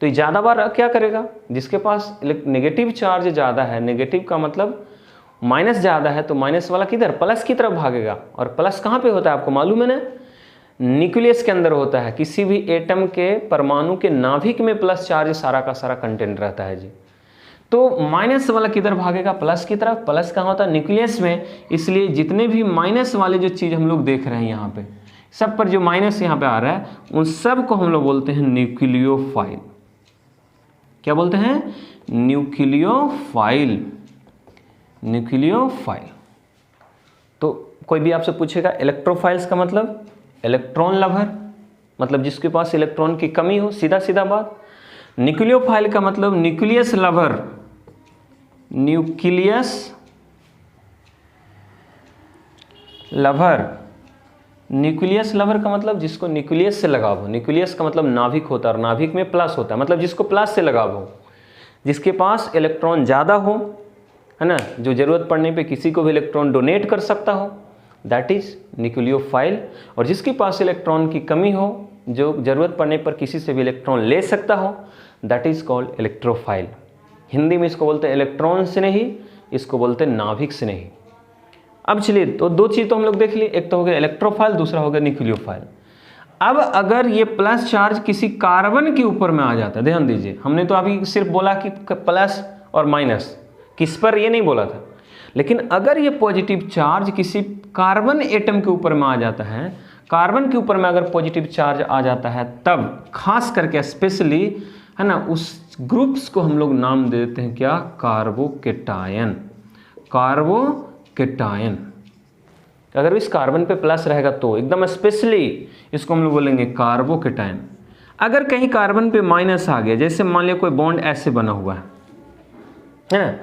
तो ये ज़्यादा बार क्या करेगा, जिसके पास नेगेटिव चार्ज ज़्यादा है, नेगेटिव का मतलब माइनस ज़्यादा है, तो माइनस वाला किधर, प्लस की तरफ भागेगा। और प्लस कहाँ पे होता है आपको मालूम है ना, न्यूक्लियस के अंदर होता है। किसी भी एटम के परमाणु के नाभिक में प्लस चार्ज सारा का सारा कंटेंट रहता है जी। तो माइनस वाला किधर भागेगा, प्लस की तरफ। प्लस कहाँ होता है, न्यूक्लियस में। इसलिए जितने भी माइनस वाले जो चीज़ हम लोग देख रहे हैं यहाँ पे, सब पर जो माइनस यहाँ पे आ रहा है, उन सब को हम लोग बोलते हैं न्यूक्लियोफाइल। क्या बोलते हैं, न्यूक्लियोफाइल, न्यूक्लियोफाइल। तो कोई भी आपसे पूछेगा इलेक्ट्रोफाइल्स का मतलब इलेक्ट्रॉन लवर, मतलब जिसके पास इलेक्ट्रॉन की कमी हो, सीधा सीधा बात। न्यूक्लियोफाइल का मतलब nucleus lover, nucleus lover. Nucleus lover का मतलब जिसको न्यूक्लियस से लगाव हो। न्यूक्लियस का मतलब नाभिक होता है और नाभिक में प्लस होता है, मतलब जिसको प्लस से लगाव हो, जिसके पास इलेक्ट्रॉन ज़्यादा हो, है ना, जो ज़रूरत पड़ने पे किसी को भी इलेक्ट्रॉन डोनेट कर सकता हो, दैट इज़ न्यूक्लियोफाइल। और जिसके पास इलेक्ट्रॉन की कमी हो, जो ज़रूरत पड़ने पर किसी से भी इलेक्ट्रॉन ले सकता हो, that is called electrophile. Hindi में इसको बोलते हैं इलेक्ट्रॉन से नहीं, इसको बोलते हैं नाभिक से नहीं। अब चलिए, तो दो चीज़ तो हम लोग देख लिए, एक तो हो गया इलेक्ट्रोफाइल, दूसरा हो गया न्यूक्लियोफाइल। अब अगर ये प्लस चार्ज किसी कार्बन के ऊपर में आ जाता है, ध्यान दीजिए, हमने तो अभी सिर्फ बोला कि प्लस और माइनस, किस पर ये नहीं बोला था। लेकिन अगर ये पॉजिटिव चार्ज किसी कार्बन एटम के ऊपर में आ जाता है, कार्बन के ऊपर में अगर पॉजिटिव चार्ज आ जाता है, तब खास करके स्पेशली, है ना, उस ग्रुप्स को हम लोग नाम दे देते हैं क्या, कार्बोकेटायन। कार्बोकेटायन। अगर इस कार्बन पे प्लस रहेगा तो एकदम स्पेशली इसको हम लोग बोलेंगे कार्बोकेटायन। अगर कहीं कार्बन पे माइनस आ गया, जैसे मान लिया कोई बॉन्ड ऐसे बना हुआ है ना,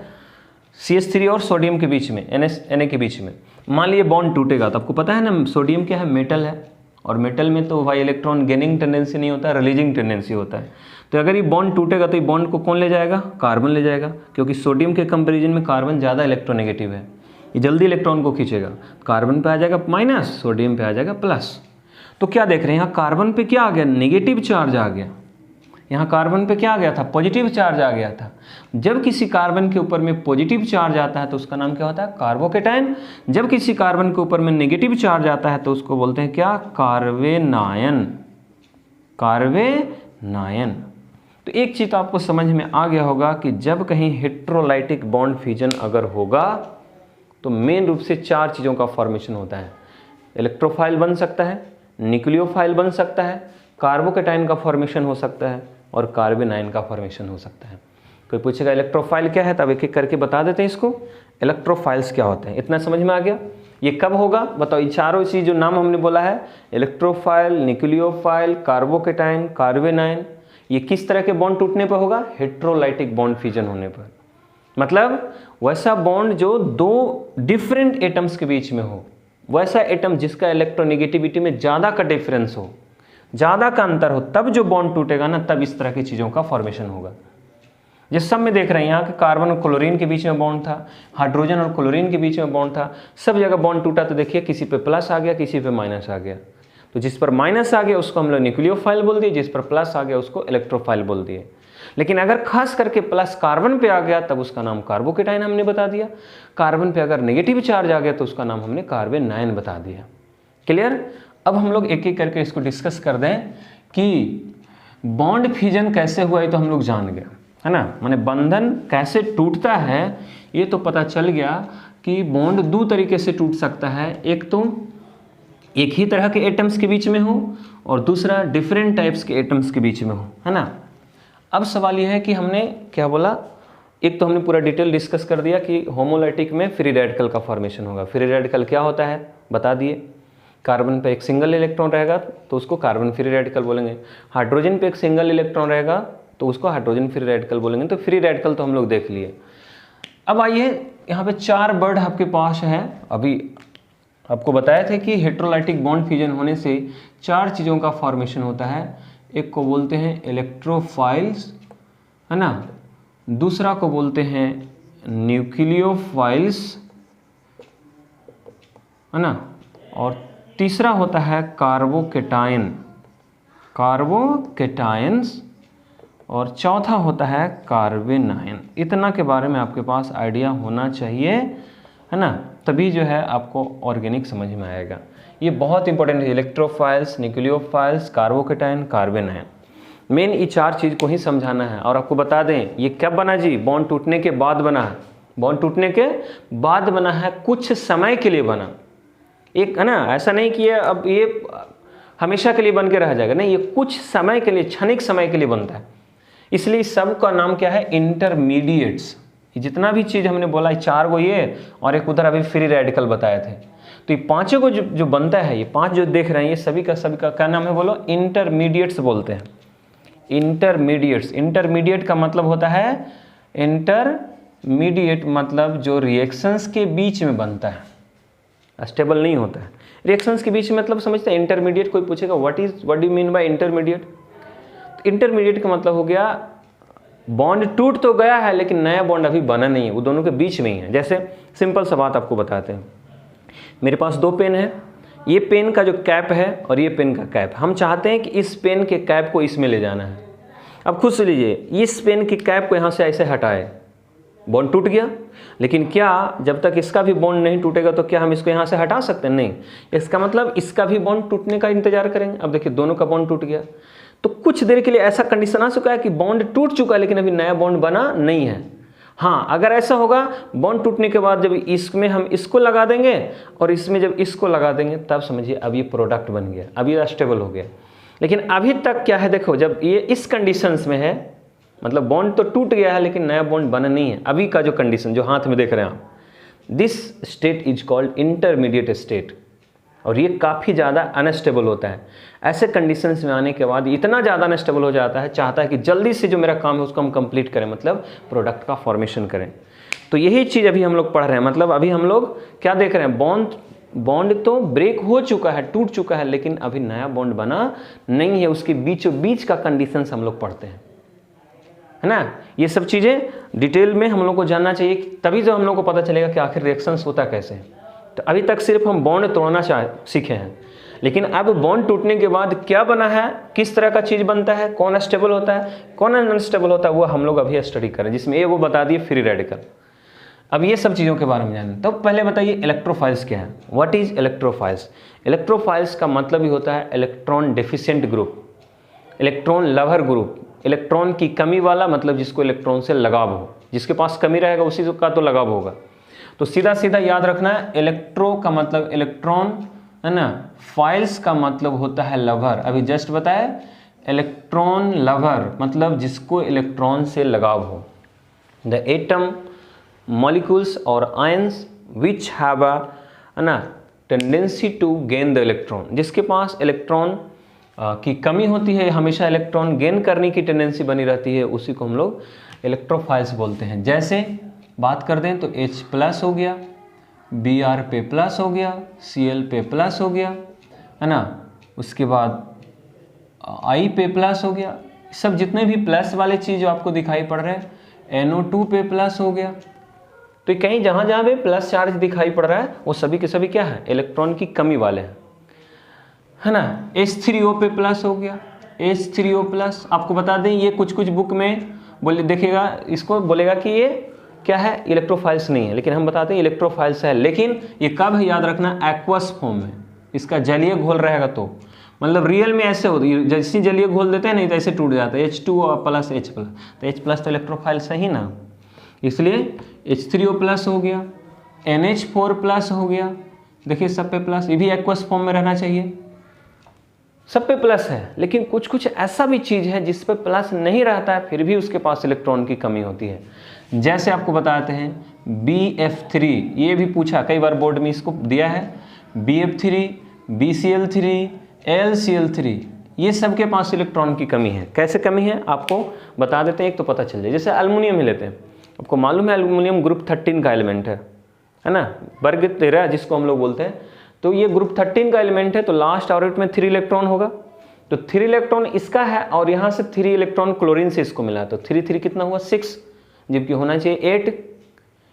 CH3 और सोडियम के बीच में, Na के बीच में मान लीजिए बॉन्ड टूटेगा, तो आपको पता है ना सोडियम क्या है, मेटल है, और मेटल में तो भाई इलेक्ट्रॉन गेनिंग टेंडेंसी नहीं होता है, रिलीजिंग टेंडेंसी होता है। तो अगर ये बॉन्ड टूटेगा तो ये बॉन्ड को कौन ले जाएगा, कार्बन ले जाएगा, क्योंकि सोडियम के कंपेरिजन में कार्बन ज़्यादा इलेक्ट्रोनेगेटिव है, ये जल्दी इलेक्ट्रॉन को खींचेगा। कार्बन पे आ जाएगा माइनस, सोडियम पे आ जाएगा प्लस। तो क्या देख रहे हैं यहाँ कार्बन पे क्या आ गया, नेगेटिव चार्ज आ गया, यहाँ कार्बन पे क्या आ गया था, पॉजिटिव चार्ज आ गया था। जब किसी कार्बन के ऊपर में पॉजिटिव चार्ज आता है तो उसका नाम क्या होता है, कार्बोकेटायन। जब किसी कार्बन के ऊपर में नेगेटिव चार्ज आता है तो उसको बोलते हैं क्या, कार्बेनायन। कार्बेनायन। तो एक चीज़ तो आपको समझ में आ गया होगा कि जब कहीं हेट्रोलाइटिक बॉन्ड फ्यूजन अगर होगा तो मेन रूप से 4 चीज़ों का फॉर्मेशन होता है। इलेक्ट्रोफाइल बन सकता है, न्यूक्लियोफाइल बन सकता है, कार्बोकेटायन का फॉर्मेशन हो सकता है और कार्बेनायन का फॉर्मेशन हो सकता है। कोई पूछेगा इलेक्ट्रोफाइल क्या है, तब एक एक करके बता देते हैं इसको। इलेक्ट्रोफाइल्स क्या होते हैं, इतना समझ में आ गया। ये कब होगा बताओ, ये चारों चीज़ जो नाम हमने बोला है, इलेक्ट्रोफाइल, न्यूक्लियोफाइल, कार्बोकेटायन, कार्बेनायन, ये किस तरह के बॉन्ड टूटने पर होगा, हेट्रोलाइटिक बॉन्ड फ्यूजन होने पर। मतलब वैसा बॉन्ड जो 2 डिफरेंट एटम्स के बीच में हो, वैसा एटम जिसका इलेक्ट्रोनेगेटिविटी में ज़्यादा का डिफरेंस हो, ज़्यादा का अंतर हो, तब जो बॉन्ड टूटेगा ना, तब इस तरह की चीज़ों का फॉर्मेशन होगा। जिस सब में देख रहे हैं यहाँ के कार्बन और क्लोरीन के बीच में बॉन्ड था, हाइड्रोजन और क्लोरीन के बीच में बॉन्ड था, सब जगह बॉन्ड टूटा तो देखिए किसी पे प्लस आ गया, किसी पे माइनस आ गया। तो जिस पर माइनस आ गया उसको हम लोग न्यूक्लियोफाइल बोल दिए, जिस पर प्लस आ गया उसको इलेक्ट्रोफाइल बोल दिए। लेकिन अगर खास करके प्लस कार्बन पे आ गया तब उसका नाम कार्बोकेटायन हमने बता दिया। कार्बन पे अगर नेगेटिव चार्ज आ गया तो उसका नाम हमने कार्बेनायन बता दिया। क्लियर। अब हम लोग एक एक करके इसको डिस्कस कर दें कि बॉन्ड फ्यूजन कैसे हुआ, ये तो हम लोग जान गए, है ना। माने बंधन कैसे टूटता है ये तो पता चल गया कि बॉन्ड 2 तरीके से टूट सकता है। एक तो एक ही तरह के एटम्स के बीच में हो और दूसरा डिफरेंट टाइप्स के एटम्स के बीच में हो, है ना। अब सवाल यह है कि हमने क्या बोला, एक तो हमने पूरा डिटेल डिस्कस कर दिया कि होमोलाइटिक में फ्री रेडिकल का फॉर्मेशन होगा। फ्री रेडिकल क्या होता है बता दिए। कार्बन पे एक सिंगल इलेक्ट्रॉन रहेगा तो उसको कार्बन फ्री रेडिकल बोलेंगे, हाइड्रोजन पे एक सिंगल इलेक्ट्रॉन रहेगा तो उसको हाइड्रोजन फ्री रेडिकल बोलेंगे। तो फ्री रेडिकल तो हम लोग देख लिए। अब आइए यहाँ पे 4 वर्ड आपके पास है। अभी आपको बताए थे कि हेट्रोलाइटिक बॉन्ड फ्यूजन होने से 4 चीज़ों का फॉर्मेशन होता है। एक को बोलते हैं इलेक्ट्रोफाइल्स, है ना, दूसरा को बोलते हैं न्यूक्लियोफाइल्स, है ना, और तीसरा होता है कार्बोकेटायन, कार्बोकेटायंस, और चौथा होता है कार्बेनायन। इतना के बारे में आपके पास आइडिया होना चाहिए, है ना, तभी जो है आपको ऑर्गेनिक समझ में आएगा। ये बहुत इंपॉर्टेंट है, इलेक्ट्रोफाइल्स, न्यूक्लियोफाइल्स, कार्बोकेटायन, कार्बेनायन। मेन ये 4 चीज़ को ही समझाना है। और आपको बता दें ये कब बना जी, बॉन्ड टूटने के बाद बना है। बॉन्ड टूटने के बाद बना है, कुछ समय के लिए बना, एक, है ना, ऐसा नहीं कि अब ये हमेशा के लिए बन के रह जाएगा, नहीं, ये कुछ समय के लिए, क्षणिक समय के लिए बनता है। इसलिए सब का नाम क्या है, इंटरमीडिएट्स। जितना भी चीज़ हमने बोला, 4 को ये और एक उधर अभी फ्री रेडिकल बताए थे, तो ये 5 को जो बनता है, ये 5 जो देख रहे हैं, ये सभी का क्या नाम है बोलो, इंटरमीडिएट्स बोलते हैं। इंटरमीडिएट्स, इंटरमीडिएट का मतलब होता है, इंटरमीडिएट मतलब जो रिएक्शंस के बीच में बनता है, स्टेबल नहीं होता है। रिएक्शंस के बीच में मतलब समझते हैं इंटरमीडिएट। कोई पूछेगा what do you mean by intermediate. Intermediate का मतलब हो गया बॉन्ड टूट तो गया है लेकिन नया बॉन्ड अभी बना नहीं है, वो दोनों के बीच में ही है। जैसे सिंपल सा बात आपको बताते हैं, मेरे पास 2 पेन है, ये पेन का जो कैप है और ये पेन का कैप, हम चाहते हैं कि इस पेन के कैप को इसमें ले जाना है। अब खुद से लीजिए, इस पेन के कैप को यहाँ से ऐसे हटाए, बॉन्ड टूट गया, लेकिन क्या जब तक इसका भी बॉन्ड नहीं टूटेगा तो क्या हम इसको यहाँ से हटा सकते हैं, नहीं। इसका मतलब इसका भी बॉन्ड टूटने का इंतजार करेंगे। अब देखिए दोनों का बॉन्ड टूट गया, तो कुछ देर के लिए ऐसा कंडीशन आ चुका है कि बॉन्ड टूट चुका है लेकिन अभी नया बॉन्ड बना नहीं है। हाँ, अगर ऐसा होगा बॉन्ड टूटने के बाद जब इसमें हम इसको लगा देंगे और इसमें जब इसको लगा देंगे तब समझिए अब ये प्रोडक्ट बन गया, अब ये स्टेबल हो गया। लेकिन अभी तक क्या है, देखो जब ये इस कंडीशंस में है, मतलब बॉन्ड तो टूट गया है लेकिन नया बॉन्ड बना नहीं है। अभी का जो कंडीशन जो हाथ में देख रहे हैं आप, this state is called intermediate state, और ये काफ़ी ज़्यादा अनस्टेबल होता है। ऐसे कंडीशंस में आने के बाद इतना ज़्यादा अनस्टेबल हो जाता है, चाहता है कि जल्दी से जो मेरा काम है उसको हम कंप्लीट करें, मतलब प्रोडक्ट का फॉर्मेशन करें। तो यही चीज़ अभी हम लोग पढ़ रहे हैं, मतलब अभी हम लोग क्या देख रहे हैं, बॉन्ड तो ब्रेक हो चुका है, टूट चुका है, लेकिन अभी नया बॉन्ड बना नहीं है, उसके बीचों बीच का कंडीशंस हम लोग पढ़ते हैं, है ना। ये सब चीज़ें डिटेल में हम लोग को जानना चाहिए, तभी तो हम लोग को पता चलेगा कि आखिर रिएक्शंस होता कैसे है। तो अभी तक सिर्फ हम बॉन्ड तोड़ना सीखे हैं, लेकिन अब बॉन्ड टूटने के बाद क्या बना है, किस तरह का चीज़ बनता है, कौन स्टेबल होता है, कौन अनस्टेबल होता है, वो हम लोग अभी स्टडी करें, जिसमें ये वो बता दिए फ्री रेडिकल। अब ये सब चीज़ों के बारे में जानें। तो पहले बताइए इलेक्ट्रोफाइल्स क्या है, व्हाट इज इलेक्ट्रोफाइल्स। इलेक्ट्रोफाइल्स का मतलब ही होता है electron deficient group, electron lover group, electron की कमी वाला, मतलब जिसको इलेक्ट्रॉन से लगाव हो, जिसके पास कमी रहेगा उसी का तो लगाव होगा। तो सीधा सीधा याद रखना है, इलेक्ट्रो का मतलब इलेक्ट्रॉन, है ना, फाइल्स का मतलब होता है लवर। अभी जस्ट बताया, इलेक्ट्रॉन लवर मतलब जिसको इलेक्ट्रॉन से लगाव हो। The atom molecules or ions which have a tendency to gain the electron, जिसके पास इलेक्ट्रॉन की कमी होती है, हमेशा इलेक्ट्रॉन गेन करने की टेंडेंसी बनी रहती है, उसी को हम लोग इलेक्ट्रोफाइल्स बोलते हैं। जैसे बात कर दें तो H प्लस हो गया, Br पे प्लस हो गया, Cl पे प्लस हो गया, है ना, उसके बाद I पे प्लस हो गया, सब जितने भी प्लस वाले चीज़ जो आपको दिखाई पड़ रहे हैं, NO2 पे प्लस हो गया। तो कहीं जहाँ जहाँ पे प्लस चार्ज दिखाई पड़ रहा है वो सभी के सभी क्या है, इलेक्ट्रॉन की कमी वाले हैं, है ना। H3O पे प्लस हो गया, H3O प्लस। आपको बता दें ये कुछ बुक में बोले देखेगा, इसको बोलेगा कि ये क्या है, इलेक्ट्रोफाइल्स नहीं है, लेकिन हम बताते हैं इलेक्ट्रोफाइल्स है। लेकिन ये कब है याद रखना, एक्वस फॉर्म में, इसका जलीय घोल रहेगा तो, मतलब रियल में ऐसे होती है, जैसे जलीय घोल देते हैं नहीं तो ऐसे टूट जाता है, H2O प्लस H प्लस, तो H प्लस तो इलेक्ट्रोफाइल्स है ही ना, इसलिए H3O प्लस हो गया, NH4 प्लस हो गया, देखिए सब पे प्लस, ये भी एक्वस फॉर्म में रहना चाहिए, सब पे प्लस है। लेकिन कुछ ऐसा भी चीज़ है जिस पे प्लस नहीं रहता है, फिर भी उसके पास इलेक्ट्रॉन की कमी होती है। जैसे आपको बताते हैं BF3, ये भी पूछा कई बार बोर्ड में, इसको दिया है BF3, BCl3, LCl3, ये सब के पास इलेक्ट्रॉन की कमी है। कैसे कमी है आपको बता देते हैं, एक तो पता चल जाए। जैसे एल्युमिनियम ही लेते हैं, आपको मालूम है एल्युमिनियम ग्रुप 13 का एलिमेंट है ना, वर्ग 13 जिसको हम लोग बोलते हैं। तो ये ग्रुप 13 का एलिमेंट है, तो लास्ट ऑर्बिट में 3 इलेक्ट्रॉन होगा, तो 3 इलेक्ट्रॉन इसका है, और यहाँ से 3 इलेक्ट्रॉन क्लोरीन से इसको मिला, तो 3 कितना हुआ 6, जबकि होना चाहिए 8।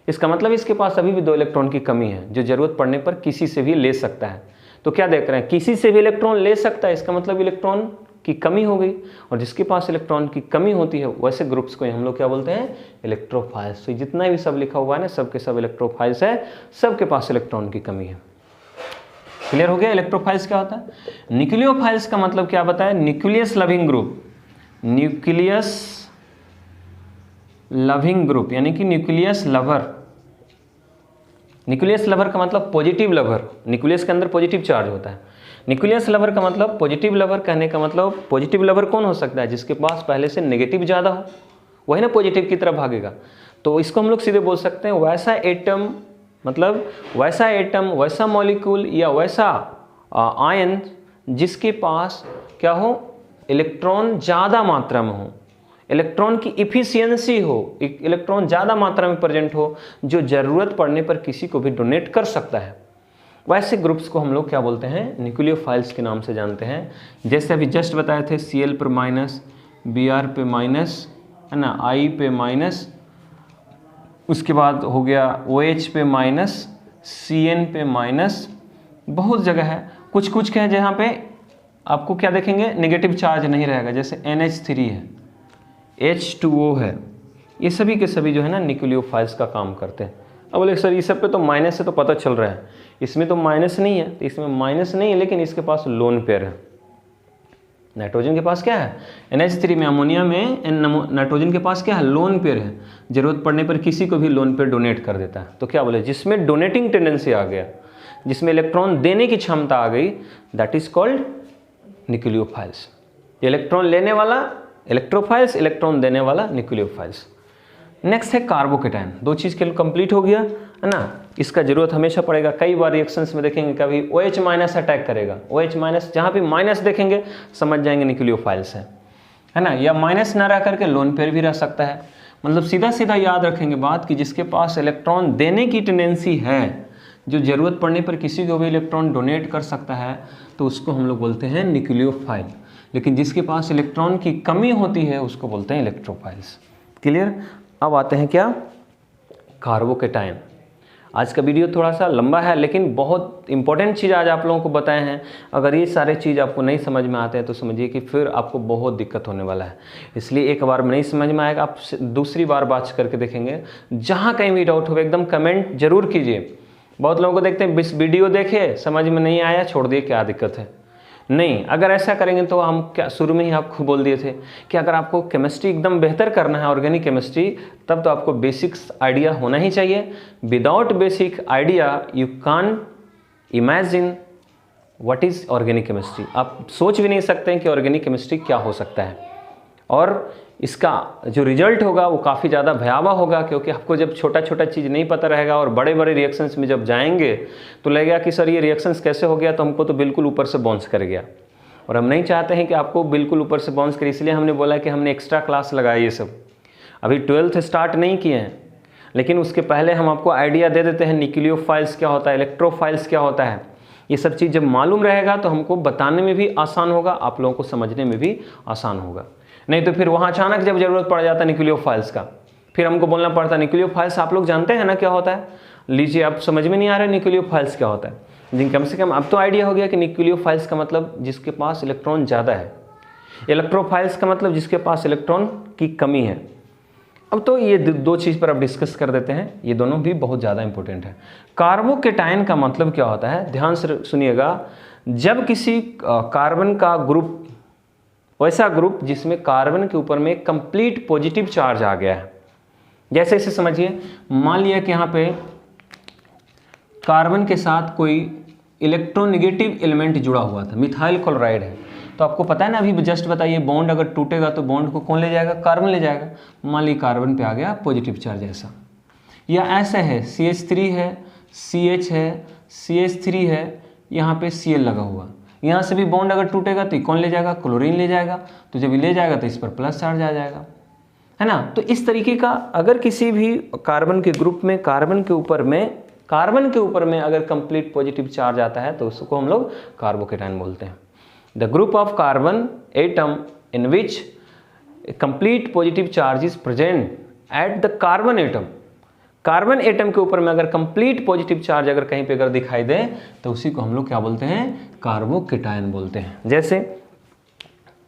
इसका मतलब इसके पास अभी भी 2 इलेक्ट्रॉन की कमी है, जो जरूरत पड़ने पर किसी से भी ले सकता है। तो क्या देख रहे हैं, किसी से भी इलेक्ट्रॉन ले सकता है, इसका मतलब इलेक्ट्रॉन की कमी हो गई, और जिसके पास इलेक्ट्रॉन की कमी होती है वैसे ग्रुप्स को हम लोग क्या बोलते हैं, इलेक्ट्रोफाइल्स। तो जितना भी सब लिखा हुआ है ना, सब के सब इलेक्ट्रोफाइल्स है, सबके पास इलेक्ट्रॉन की कमी है। क्लियर हो गया इलेक्ट्रोफाइल्स क्या होता है। न्यूक्लियोफाइल्स का मतलब क्या बताया, nucleus loving group, nucleus loving group यानी कि न्यूक्लियस लवर। न्यूक्लियस लवर का मतलब पॉजिटिव लवर, न्यूक्लियस के अंदर पॉजिटिव चार्ज होता है। न्यूक्लियस लवर का मतलब पॉजिटिव लवर, कहने का मतलब पॉजिटिव लवर कौन हो सकता है, जिसके पास पहले से नेगेटिव ज़्यादा हो, वही ना पॉजिटिव की तरफ भागेगा। तो इसको हम लोग सीधे बोल सकते हैं वैसा एटम, मतलब वैसा एटम, वैसा मॉलिक्यूल या वैसा आयन जिसके पास क्या हो, इलेक्ट्रॉन ज़्यादा मात्रा में हो, इलेक्ट्रॉन की इफिशियंसी हो, इलेक्ट्रॉन ज़्यादा मात्रा में प्रेजेंट हो, जो ज़रूरत पड़ने पर किसी को भी डोनेट कर सकता है। वैसे ग्रुप्स को हम लोग क्या बोलते हैं, न्यूक्लियोफाइल्स के नाम से जानते हैं। जैसे अभी जस्ट बताए थे, Cl पर माइनस, Br पे माइनस, है ना, I पे माइनस, उसके बाद हो गया OH पे माइनस, Cn पे माइनस, बहुत जगह है। कुछ क्या है जहाँ पे आपको क्या देखेंगे, नेगेटिव चार्ज नहीं रहेगा, जैसे NH3 है, H2O है, ये सभी के सभी जो है ना न्यूक्लियोफाइल्स का काम करते हैं। अब बोले सर इस सब पे तो माइनस है, तो पता चल रहा है, इसमें तो माइनस नहीं है, तो इसमें माइनस नहीं है, लेकिन इसके पास लोन पेयर है। नाइट्रोजन के पास क्या है, NH3 में, अमोनिया में नाइट्रोजन के पास क्या है, लोन पेयर है, जरूरत पड़ने पर किसी को भी लोन पेयर डोनेट कर देता है। तो क्या बोले, जिसमें डोनेटिंग टेंडेंसी आ गया, जिसमें इलेक्ट्रॉन देने की क्षमता आ गई, that is called nucleophiles. Electron लेने वाला इलेक्ट्रोफाइल्स, इलेक्ट्रॉन देने वाला न्यूक्लियोफाइल्स। नेक्स्ट है कार्बोकेटाइन। 2 चीज़ के लिए कंप्लीट हो गया, है ना। इसका जरूरत हमेशा पड़ेगा, कई बार रिएक्शंस में देखेंगे कभी OH माइनस अटैक करेगा, OH माइनस, जहाँ पे माइनस देखेंगे समझ जाएंगे न्यूक्लियोफाइल्स है ना। या माइनस ना रह करके लोन पेयर भी रह सकता है। मतलब सीधा सीधा याद रखेंगे बात कि जिसके पास इलेक्ट्रॉन देने की टेंडेंसी है, जो ज़रूरत पड़ने पर किसी को भी इलेक्ट्रॉन डोनेट कर सकता है, तो उसको हम लोग बोलते हैं न्यूक्लियोफाइल। लेकिन जिसके पास इलेक्ट्रॉन की कमी होती है उसको बोलते हैं इलेक्ट्रोफाइल्स। क्लियर? अब आते हैं क्या, कार्बोकेटायन। आज का वीडियो थोड़ा सा लंबा है लेकिन बहुत इंपॉर्टेंट चीज़ आज आप लोगों को बताए हैं। अगर ये सारे चीज़ आपको नहीं समझ में आते हैं तो समझिए कि फिर आपको बहुत दिक्कत होने वाला है। इसलिए एक बार में नहीं समझ में आएगा, आप दूसरी बार बात करके देखेंगे। जहाँ कहीं भी डाउट हो एकदम कमेंट जरूर कीजिए। बहुत लोगों को देखते हैं वीडियो देखे, समझ में नहीं आया, छोड़ दिए, क्या दिक्कत है। नहीं, अगर ऐसा करेंगे तो हम क्या शुरू में ही आपको बोल दिए थे कि अगर आपको केमिस्ट्री एकदम बेहतर करना है, ऑर्गेनिक केमिस्ट्री, तब तो आपको बेसिक्स आइडिया होना ही चाहिए। Without basic idea you can't imagine what is organic chemistry. आप सोच भी नहीं सकते हैं कि ऑर्गेनिक केमिस्ट्री क्या हो सकता है, और इसका जो रिजल्ट होगा वो काफ़ी ज़्यादा भयावह होगा, क्योंकि आपको जब छोटा छोटा चीज़ नहीं पता रहेगा और बड़े बड़े रिएक्शंस में जब जाएंगे तो लगेगा कि सर ये रिएक्शंस कैसे हो गया, तो हमको तो बिल्कुल ऊपर से बाउंस कर गया। और हम नहीं चाहते हैं कि आपको बिल्कुल ऊपर से बाउंस करे, इसलिए हमने बोला कि हमने एक्स्ट्रा क्लास लगाई। ये सब अभी 12th स्टार्ट नहीं किए हैं, लेकिन उसके पहले हम आपको आइडिया दे देते हैं न्यूक्लियोफाइल्स क्या होता है, इलेक्ट्रोफाइल्स क्या होता है। ये सब चीज़ जब मालूम रहेगा तो हमको बताने में भी आसान होगा, आप लोगों को समझने में भी आसान होगा। नहीं तो फिर वहाँ अचानक जब जरूरत पड़ जाता है न्यूक्लियोफाइल्स का, फिर हमको बोलना पड़ता है न्यूक्लियोफाइल्स आप लोग जानते हैं ना क्या होता है। लीजिए, आप समझ में नहीं आ रहा है न्यूक्लियोफाइल्स क्या होता है, लेकिन कम से कम अब तो आइडिया हो गया कि न्यूक्लियोफाइल्स का मतलब जिसके पास इलेक्ट्रॉन ज़्यादा है, इलेक्ट्रोफाइल्स का मतलब जिसके पास इलेक्ट्रॉन की कमी है। अब तो ये दो चीज़ पर अब डिस्कस कर देते हैं, ये दोनों भी बहुत ज़्यादा इंपॉर्टेंट है। कार्बोकेटायन का मतलब क्या होता है, ध्यान से सुनिएगा। जब किसी कार्बन का ग्रुप, वैसा ग्रुप जिसमें कार्बन के ऊपर में कंप्लीट पॉजिटिव चार्ज आ गया है, जैसे इसे समझिए, मान लिया कि यहाँ पे कार्बन के साथ कोई इलेक्ट्रोनेगेटिव एलिमेंट जुड़ा हुआ था, मिथाइल क्लोराइड है। तो आपको पता है ना, अभी जस्ट बताइए, बॉन्ड अगर टूटेगा तो बॉन्ड को कौन ले जाएगा, कार्बन ले जाएगा। मान ली कार्बन पे आ गया पॉजिटिव चार्ज ऐसा, या ऐसा है CH3 है, CH है, CH3 है, यहाँ पे Cl लगा हुआ, यहाँ से भी बॉन्ड अगर टूटेगा तो कौन ले जाएगा, क्लोरीन ले जाएगा। तो जब ये ले जाएगा तो इस पर प्लस चार्ज आ जाएगा, है ना। तो इस तरीके का अगर किसी भी कार्बन के ग्रुप में कार्बन के ऊपर में अगर कंप्लीट पॉजिटिव चार्ज आता है तो उसको हम लोग कार्बोकेटायन बोलते हैं। The group of carbon atom in which complete positive charge is present at the carbon atom. Carbon atom के ऊपर में अगर कंप्लीट पॉजिटिव चार्ज अगर कहीं पे अगर दिखाई दे तो उसी को हम लोग क्या बोलते हैं, कार्बोकेटायन बोलते हैं। जैसे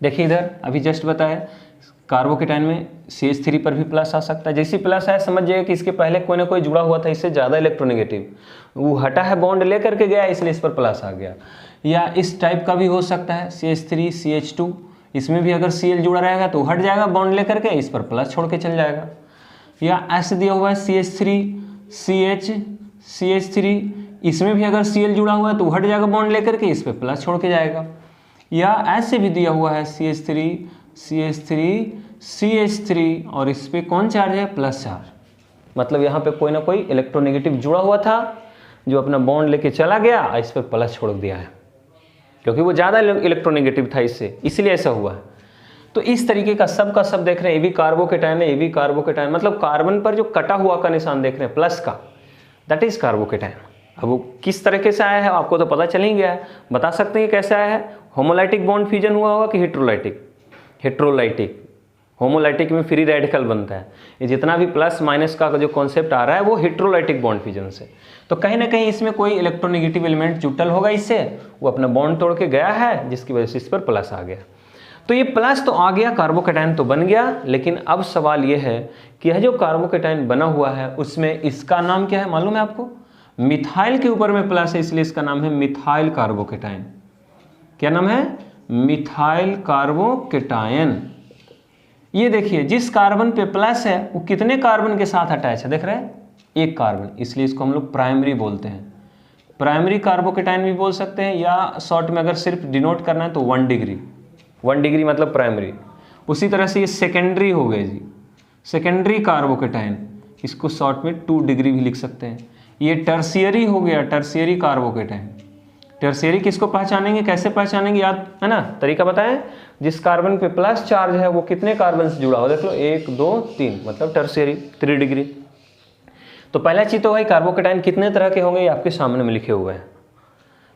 देखिए इधर अभी जस्ट बताया, कार्बोकेटायन में CH3 पर भी प्लस आ सकता है। जैसे प्लस आया समझ जाइए कि इसके पहले कोई ना कोई जुड़ा हुआ था इससे ज़्यादा इलेक्ट्रोनेगेटिव, वो हटा है, बॉन्ड ले करके गया, इसलिए इस पर प्लस आ गया। या इस टाइप का भी हो सकता है, CH3 CH2, इसमें भी अगर Cl जुड़ा रहेगा तो हट जाएगा बॉन्ड ले करके, इस पर प्लस छोड़ के चल जाएगा। या ऐसे दिया हुआ है CH3 CH CH3, इसमें भी अगर Cl जुड़ा हुआ है तो हट जाएगा बॉन्ड लेकर के, इस पे प्लस छोड़ के जाएगा। या ऐसे भी दिया हुआ है CH3 CH3 CH3 और इस पे कौन चार्ज है, प्लस चार्ज। मतलब यहाँ पे कोई ना कोई इलेक्ट्रोनेगेटिव जुड़ा हुआ था जो अपना बॉन्ड लेके चला गया, इस पर प्लस छोड़ दिया है क्योंकि वो ज़्यादा इलेक्ट्रोनेगेटिव था इससे, इसलिए ऐसा हुआ है। तो इस तरीके का सब देख रहे हैं, ये भी कार्बोकेटायन है, ये भी कार्बोकेटायन, मतलब कार्बन पर जो कटा हुआ का निशान देख रहे हैं प्लस का, दैट इज कार्बोकेटायन। अब वो किस तरीके से आया है आपको तो पता चल ही गया है। बता सकते हैं कैसे आया है, होमोलाइटिक बॉन्ड फ्यूजन हुआ होगा कि हेट्रोलाइटिक। हेट्रोलाइटिक, होमोलाइटिक में फ्री रेडिकल बनता है। ये जितना भी प्लस माइनस का जो कॉन्सेप्ट आ रहा है वो हेट्रोलाइटिक बॉन्ड फ्यूजन से। तो कहीं ना कहीं इसमें कोई इलेक्ट्रोनेगेटिव एलिमेंट जुटल होगा, इससे वो अपना बॉन्ड तोड़ के गया है, जिसकी वजह से इस पर प्लस आ गया। तो ये प्लस तो आ गया, कार्बोकेटायन तो बन गया। लेकिन अब सवाल ये है कि यह जो कार्बोकेटायन बना हुआ है उसमें इसका नाम क्या है मालूम है आपको, मिथाइल के ऊपर में प्लस है, इसलिए इसका नाम है मिथाइल कार्बोकेटायन। क्या नाम है, मिथाइल कार्बोकेटायन। ये देखिए जिस कार्बन पे प्लस है वो कितने कार्बन के साथ अटैच है, देख रहे हैं, एक कार्बन, इसलिए इसको हम लोग प्राइमरी बोलते हैं। प्राइमरी कार्बोकेटायन भी बोल सकते हैं, या शॉर्ट में अगर सिर्फ डिनोट करना है तो 1 डिग्री, 1 डिग्री मतलब प्राइमरी। उसी तरह से ये सेकेंडरी हो गए जी, सेकेंडरी कार्बोकेटायन, इसको शॉर्ट में 2 डिग्री भी लिख सकते हैं। ये टर्शियरी हो गया, टर्शियरी कार्बोकेटायन। टर्शियरी किसको पहचानेंगे, कैसे पहचानेंगे, याद है ना, तरीका बताएं। जिस कार्बन पे प्लस चार्ज है वो कितने कार्बन से जुड़ा हो, देख लो 1 2 3, मतलब टर्शियरी 3 डिग्री। तो पहला चीज तो भाई कार्बोकेटाइन कितने तरह के होंगे ये आपके सामने में लिखे हुए हैं,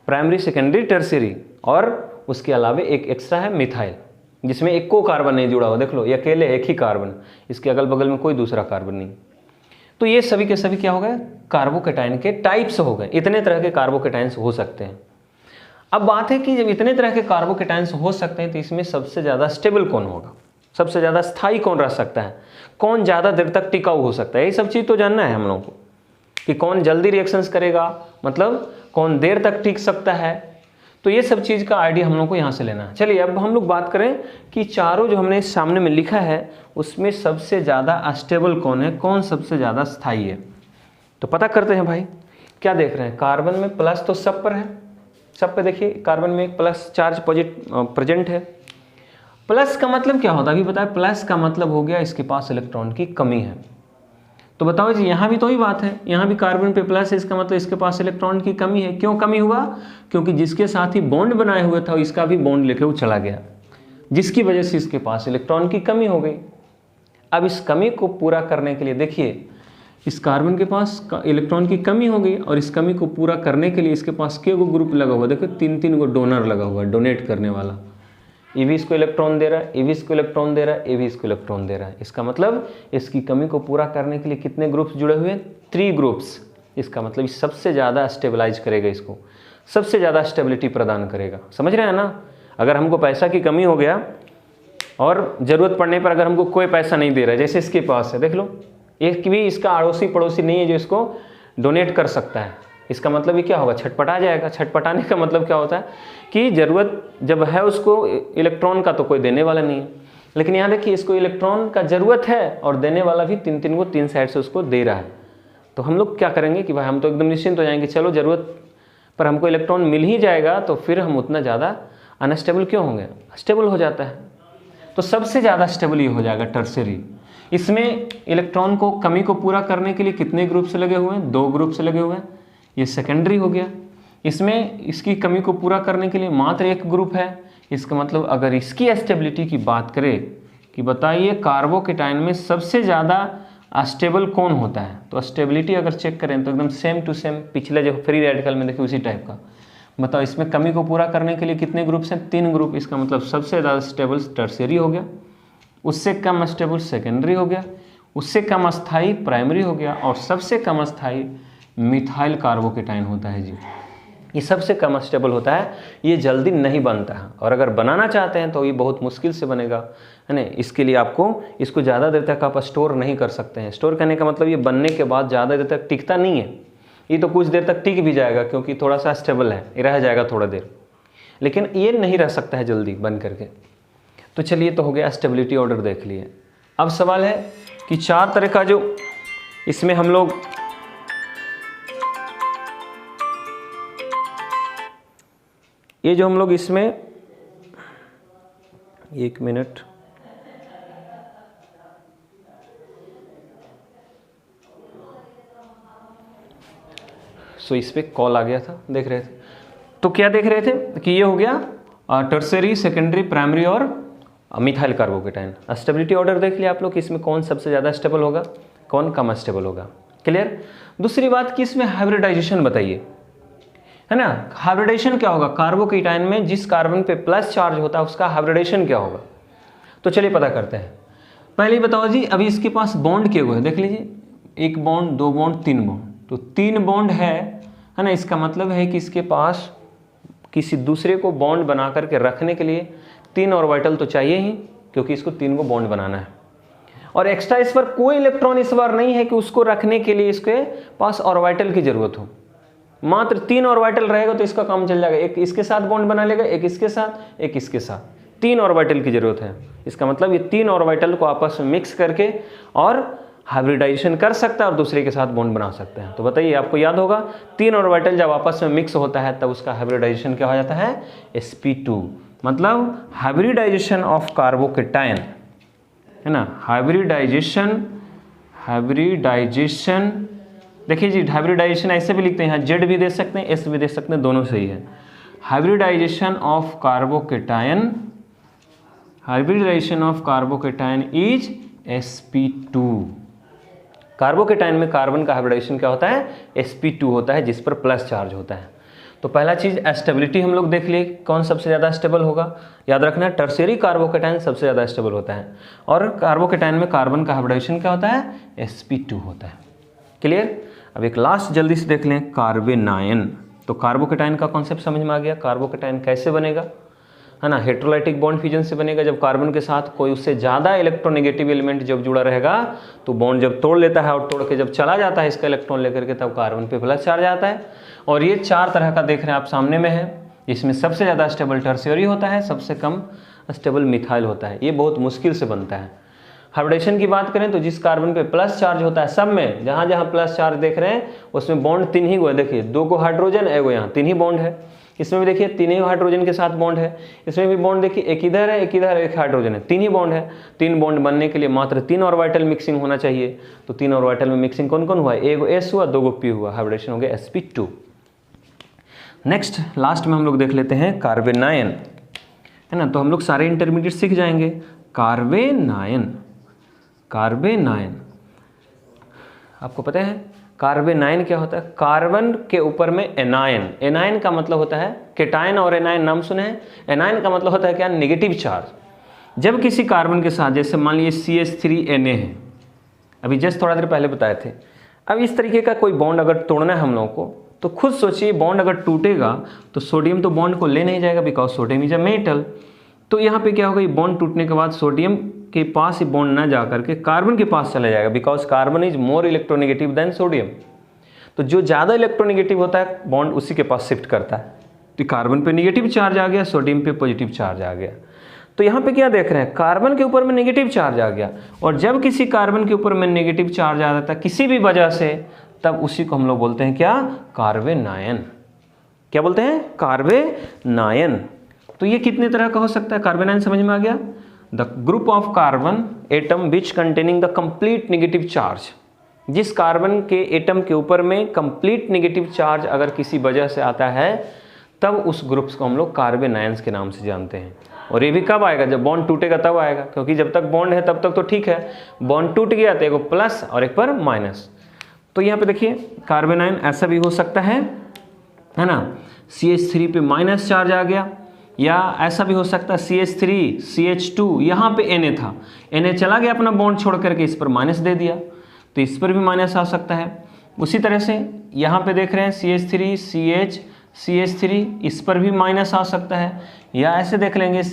प्राइमरी सेकेंडरी टर्शियरी, और उसके अलावा एक एक्स्ट्रा है मिथाइल, जिसमें एक को कार्बन नहीं जुड़ा हो, देख लो ये अकेले एक ही कार्बन, इसके अगल बगल में कोई दूसरा कार्बन नहीं। तो ये सभी के सभी क्या हो गए, कार्बोकेटाइन के टाइप्स हो गए। इतने तरह के कार्बोकेटाइन्स हो सकते हैं। अब बात है कि जब इतने तरह के कार्बोकेटाइन्स हो सकते हैं तो इसमें सबसे ज़्यादा स्टेबल कौन होगा, सबसे ज़्यादा स्थायी कौन रह सकता है, कौन ज़्यादा देर तक टिकाऊ हो सकता है, यही सब चीज़ तो जानना है हम लोगों को, कि कौन जल्दी रिएक्शंस करेगा, मतलब कौन देर तक टिक सकता है। तो ये सब चीज़ का आइडिया हम लोग को यहाँ से लेना है। चलिए अब हम लोग बात करें कि चारों जो हमने सामने में लिखा है उसमें सबसे ज़्यादा स्टेबल कौन है, कौन सबसे ज़्यादा स्थायी है। तो पता करते हैं भाई, क्या देख रहे हैं, कार्बन में प्लस तो सब पर है, सब पे देखिए कार्बन में एक प्लस चार्ज प्रेजेंट है। प्लस का मतलब क्या होता है, अभी बताया, प्लस का मतलब हो गया इसके पास इलेक्ट्रॉन की कमी है। तो बताओ जी, यहाँ भी तो ही बात है, यहाँ भी कार्बन पे प्लस है, इसका मतलब इसके पास इलेक्ट्रॉन की कमी है। क्यों कमी हुआ, क्योंकि जिसके साथ ही बॉन्ड बनाए हुए था इसका भी बॉन्ड लेके वो चला गया, जिसकी वजह से इसके पास इलेक्ट्रॉन की कमी हो गई। अब इस कमी को पूरा करने के लिए देखिए, इस कार्बन के पास इलेक्ट्रॉन की कमी हो गई और इस कमी को पूरा करने के लिए इसके पास के गो ग्रुप लगा हुआ, देखो 3 गो डोनर लगा हुआ है, डोनेट करने वाला। ये भी इसको इलेक्ट्रॉन दे रहा है, ये भी इसको इलेक्ट्रॉन दे रहा है, ये भी इसको इलेक्ट्रॉन दे रहा है। इसका मतलब इसकी कमी को पूरा करने के लिए कितने ग्रुप्स जुड़े हुए हैं, 3 ग्रुप्स। इसका मतलब सबसे ज़्यादा स्टेबलाइज करेगा, इसको सबसे ज़्यादा स्टेबिलिटी प्रदान करेगा। समझ रहे हैं ना। अगर हमको पैसा की कमी हो गया और ज़रूरत पड़ने पर अगर हमको कोई पैसा नहीं दे रहा है, जैसे इसके पास है, देख लो, एक भी इसका अड़ोसी पड़ोसी नहीं है जो इसको डोनेट कर सकता है, इसका मतलब ये क्या होगा, छटपटा जाएगा। छटपटाने का मतलब क्या होता है कि ज़रूरत जब है उसको इलेक्ट्रॉन का तो कोई देने वाला नहीं है, लेकिन यहाँ देखिए इसको इलेक्ट्रॉन का ज़रूरत है और देने वाला भी 3 को 3 साइड से उसको दे रहा है। तो हम लोग क्या करेंगे कि भाई हम तो एकदम निश्चिंत हो जाएंगे, चलो ज़रूरत पर हमको इलेक्ट्रॉन मिल ही जाएगा, तो फिर हम उतना ज़्यादा अनस्टेबल क्यों होंगे, स्टेबल हो जाता है। तो सबसे ज़्यादा स्टेबल ये हो जाएगा टर्शियरी। इसमें इलेक्ट्रॉन को कमी को पूरा करने के लिए कितने ग्रुप से लगे हुए हैं, 2 ग्रुप से लगे हुए हैं, ये सेकेंडरी हो गया। इसमें इसकी कमी को पूरा करने के लिए मात्र 1 ग्रुप है। इसका मतलब अगर इसकी स्टेबिलिटी की बात करें कि बताइए कार्बोकेटाइन में सबसे ज़्यादा स्टेबल कौन होता है, तो स्टेबिलिटी अगर चेक करें तो एकदम सेम टू सेम पिछले जो फ्री रेडिकल में देखिए उसी टाइप का। बताओ इसमें कमी को पूरा करने के लिए कितने ग्रुप्स हैं, 3 ग्रुप। इसका मतलब सबसे ज़्यादा स्टेबल टर्शियरी हो गया, उससे कम स्टेबल सेकेंडरी हो गया, उससे कम अस्थाई प्राइमरी हो गया, और सबसे कम अस्थाई मिथाइल कार्बोकेटाइन होता है जी। ये सबसे कम स्टेबल होता है, ये जल्दी नहीं बनता है, और अगर बनाना चाहते हैं तो ये बहुत मुश्किल से बनेगा, है ना। इसके लिए आपको इसको ज़्यादा देर तक आप स्टोर नहीं कर सकते हैं। स्टोर करने का मतलब ये बनने के बाद ज़्यादा देर तक टिकता नहीं है, ये तो कुछ देर तक टिक भी जाएगा क्योंकि थोड़ा सा स्टेबल है, ये रह जाएगा थोड़ा देर, लेकिन ये नहीं रह सकता है जल्दी बन करके। तो चलिए, तो हो गया स्टेबिलिटी ऑर्डर देख लिए। अब सवाल है कि 4 तरह का जो इसमें हम लोग ये जो हम लोग इसमें 1 मिनट, सो इस पे कॉल आ गया था, देख रहे थे। तो क्या देख रहे थे कि ये हो गया टर्शियरी, सेकेंडरी, प्राइमरी और मिथाइल कार्बोकेटाइन। स्टेबिलिटी ऑर्डर देख लिया आप लोग कि इसमें कौन सबसे ज़्यादा स्टेबल होगा, कौन कम स्टेबल होगा। क्लियर। दूसरी बात कि इसमें हाइब्रिडाइजेशन बताइए, है ना। हाइब्रिडेशन क्या होगा, कार्बोकेटाइन में जिस कार्बन पे प्लस चार्ज होता है उसका हाइब्रिडेशन क्या होगा। तो चलिए पता करते हैं। पहले बताओ जी, अभी इसके पास बॉन्ड किए हुए हैं, देख लीजिए, 1 बॉन्ड, 2 बॉन्ड, 3 बॉन्ड, तो 3 बॉन्ड है ना। इसका मतलब है कि इसके पास किसी दूसरे को बॉन्ड बना करके रखने के लिए 3 ऑर्बिटल तो चाहिए ही, क्योंकि इसको 3 को बॉन्ड बनाना है, और एक्स्ट्रा इस पर कोई इलेक्ट्रॉन इस बार नहीं है कि उसको रखने के लिए इसके पास ऑर्बिटल की जरूरत हो। मात्र 3 ऑर्बिटल रहेगा तो इसका काम चल जाएगा। एक इसके साथ बॉन्ड बना लेगा, एक इसके साथ, एक इसके साथ, 3 ऑर्बिटल की जरूरत है। इसका मतलब ये 3 ऑर्बिटल को आपस में मिक्स करके और हाइब्रिडाइजेशन कर सकता है और दूसरे के साथ बॉन्ड बना सकते हैं। तो बताइए, आपको याद होगा 3 ऑर्बिटल जब आपस में मिक्स होता है तब उसका हाइब्रिडाइजेशन क्या हो जाता है, sp2, मतलब हाइब्रिडाइजेशन ऑफ कार्बोकेटाइन, है ना। हाइब्रिडाइजेशन देखिए जी, हाइब्रिडाइजेशन ऐसे भी लिखते हैं, यहाँ जेड भी दे सकते हैं, एस भी दे सकते हैं, दोनों सही है। Hybridization of carbocation, hybridization of carbocation is sp2। कार्बोकेटायन में कार्बन का हाइब्रिडाइजेशन क्या होता है, sp2 होता है, जिस पर प्लस चार्ज होता है। तो पहला चीज स्टेबिलिटी हम लोग देख लिए, कौन सबसे ज़्यादा स्टेबल होगा, याद रखना टर्शियरी कार्बोकेटायन सबसे ज़्यादा स्टेबल होता है, और कार्बोकेटायन में कार्बन का हाइब्रिडाइजेशन क्या होता है, sp2 होता है। क्लियर। अब एक लास्ट जल्दी से देख लें, कार्बेनायन। तो कार्बोकेटायन का कॉन्सेप्ट समझ में आ गया, कार्बोकेटायन कैसे बनेगा, है ना, हेट्रोलाइटिक बॉन्ड फ्यूजन से बनेगा। जब कार्बन के साथ कोई उससे ज़्यादा इलेक्ट्रोनेगेटिव एलिमेंट जब जुड़ा रहेगा तो बॉन्ड जब तोड़ लेता है और तोड़ के जब चला जाता है इसका इलेक्ट्रॉन लेकर के, तब कार्बन पे प्लस चार्ज आता है। और ये 4 तरह का देख रहे हैं आप सामने में है, इसमें सबसे ज़्यादा स्टेबल टर्शियरी होता है, सबसे कम स्टेबल मिथाइल होता है। ये बहुत मुश्किल से बनता है। हाइब्रिडेशन की बात करें तो जिस कार्बन पे प्लस चार्ज होता है, सब में जहाँ जहाँ प्लस चार्ज देख रहे हैं उसमें बॉन्ड 3 ही गो है। देखिए 2 गो हाइड्रोजन, एगो यहाँ 3 ही बॉन्ड है। इसमें भी देखिए 3 ही हाइड्रोजन के साथ बॉन्ड है। इसमें भी बॉन्ड देखिए एक इधर है, एक इधर है, एक हाइड्रोजन है, 3 ही बॉन्ड है। 3 बॉन्ड बनने के लिए मात्र 3 ऑर्बिटल मिक्सिंग होना चाहिए। तो 3 ऑर्बिटल में मिक्सिंग कौन कौन हुआ, एगो S हुआ, 2 गो P हुआ, हाइब्रिडेशन हो गया sp2। नेक्स्ट लास्ट में हम लोग देख लेते हैं कार्बेनायन, है ना। तो हम लोग सारे इंटरमीडिएट सीख जाएंगे। कार्बेनायन, कार्बेनायन आपको पता है कार्बेनायन क्या होता है, कार्बन के ऊपर में एनायन। एनायन का मतलब होता है, केटायन और एनायन नाम सुने हैं। एनायन का मतलब होता है क्या, नेगेटिव चार्ज। जब किसी कार्बन के साथ, जैसे मान लीजिए CH3Na है, अभी जस्ट थोड़ा देर पहले बताए थे। अब इस तरीके का कोई बॉन्ड अगर तोड़ना है हम लोगों को, तो खुद सोचिए बॉन्ड अगर टूटेगा तो सोडियम तो बॉन्ड को ले नहीं जाएगा, because sodium is a metal. तो यहाँ पे क्या होगा, ये बॉन्ड टूटने के बाद सोडियम के पास ही बॉन्ड ना जा करके कार्बन के पास चला जाएगा, because carbon is more electronegative then sodium. तो जो ज़्यादा इलेक्ट्रोनेगेटिव होता है बॉन्ड उसी के पास शिफ्ट करता है। तो कार्बन पे नेगेटिव चार्ज आ गया, सोडियम पे पॉजिटिव चार्ज आ गया। तो यहाँ पे क्या देख रहे हैं, कार्बन के ऊपर में नेगेटिव चार्ज आ गया। और जब किसी कार्बन के ऊपर में नेगेटिव चार्ज आ जाता है किसी भी वजह से, तब उसी को हम लोग बोलते हैं क्या, कार्बेनायन। क्या बोलते हैं, कार्बेनायन। तो ये कितने तरह का हो सकता है, कार्बेनायन समझ में आ गया। The group of carbon atom which containing the complete negative charge. जिस कार्बन के एटम के ऊपर में कंप्लीट नेगेटिव चार्ज अगर किसी वजह से आता है, तब उस ग्रुप्स को हम लोग कार्बेनायंस के नाम से जानते हैं। और ये भी कब आएगा, जब बॉन्ड टूटेगा तब आएगा, क्योंकि जब तक बॉन्ड है तब तक तो ठीक है, बॉन्ड टूट गया तो एक प्लस और एक पर माइनस। तो यहाँ पे देखिए कार्बेनायन ऐसा भी हो सकता है ना, CH3 पे माइनस चार्ज आ गया, या ऐसा भी हो सकता है CH3 CH2, यहाँ पे Na था, Na चला गया अपना बॉन्ड छोड़ करके, इस पर माइनस दे दिया, तो इस पर भी माइनस आ सकता है। उसी तरह से यहाँ पे देख रहे हैं CH3 CH3, इस पर भी माइनस आ सकता है। या ऐसे देख लेंगे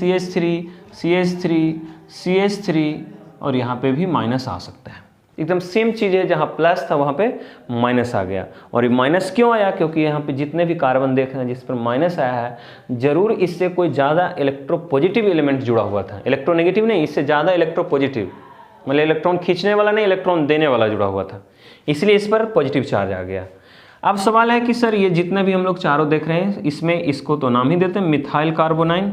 CH3 और यहाँ पे भी माइनस आ सकता है। एकदम सेम चीज़ है, जहाँ प्लस था वहाँ पे माइनस आ गया। और ये माइनस क्यों आया, क्योंकि यहाँ पे जितने भी कार्बन देख रहे हैं जिस पर माइनस आया है, जरूर इससे कोई ज़्यादा इलेक्ट्रोपॉजिटिव एलिमेंट जुड़ा हुआ था। इलेक्ट्रोनेगेटिव नहीं, इससे ज़्यादा इलेक्ट्रोपॉजिटिव, मतलब इलेक्ट्रॉन खींचने वाला नहीं, इलेक्ट्रॉन देने वाला जुड़ा हुआ था, इसलिए इस पर पॉजिटिव चार्ज आ गया। अब सवाल है कि सर ये जितने भी हम लोग चारों देख रहे हैं, इसमें इसको तो नाम ही देते हैं मिथाइल कार्बोनाइन,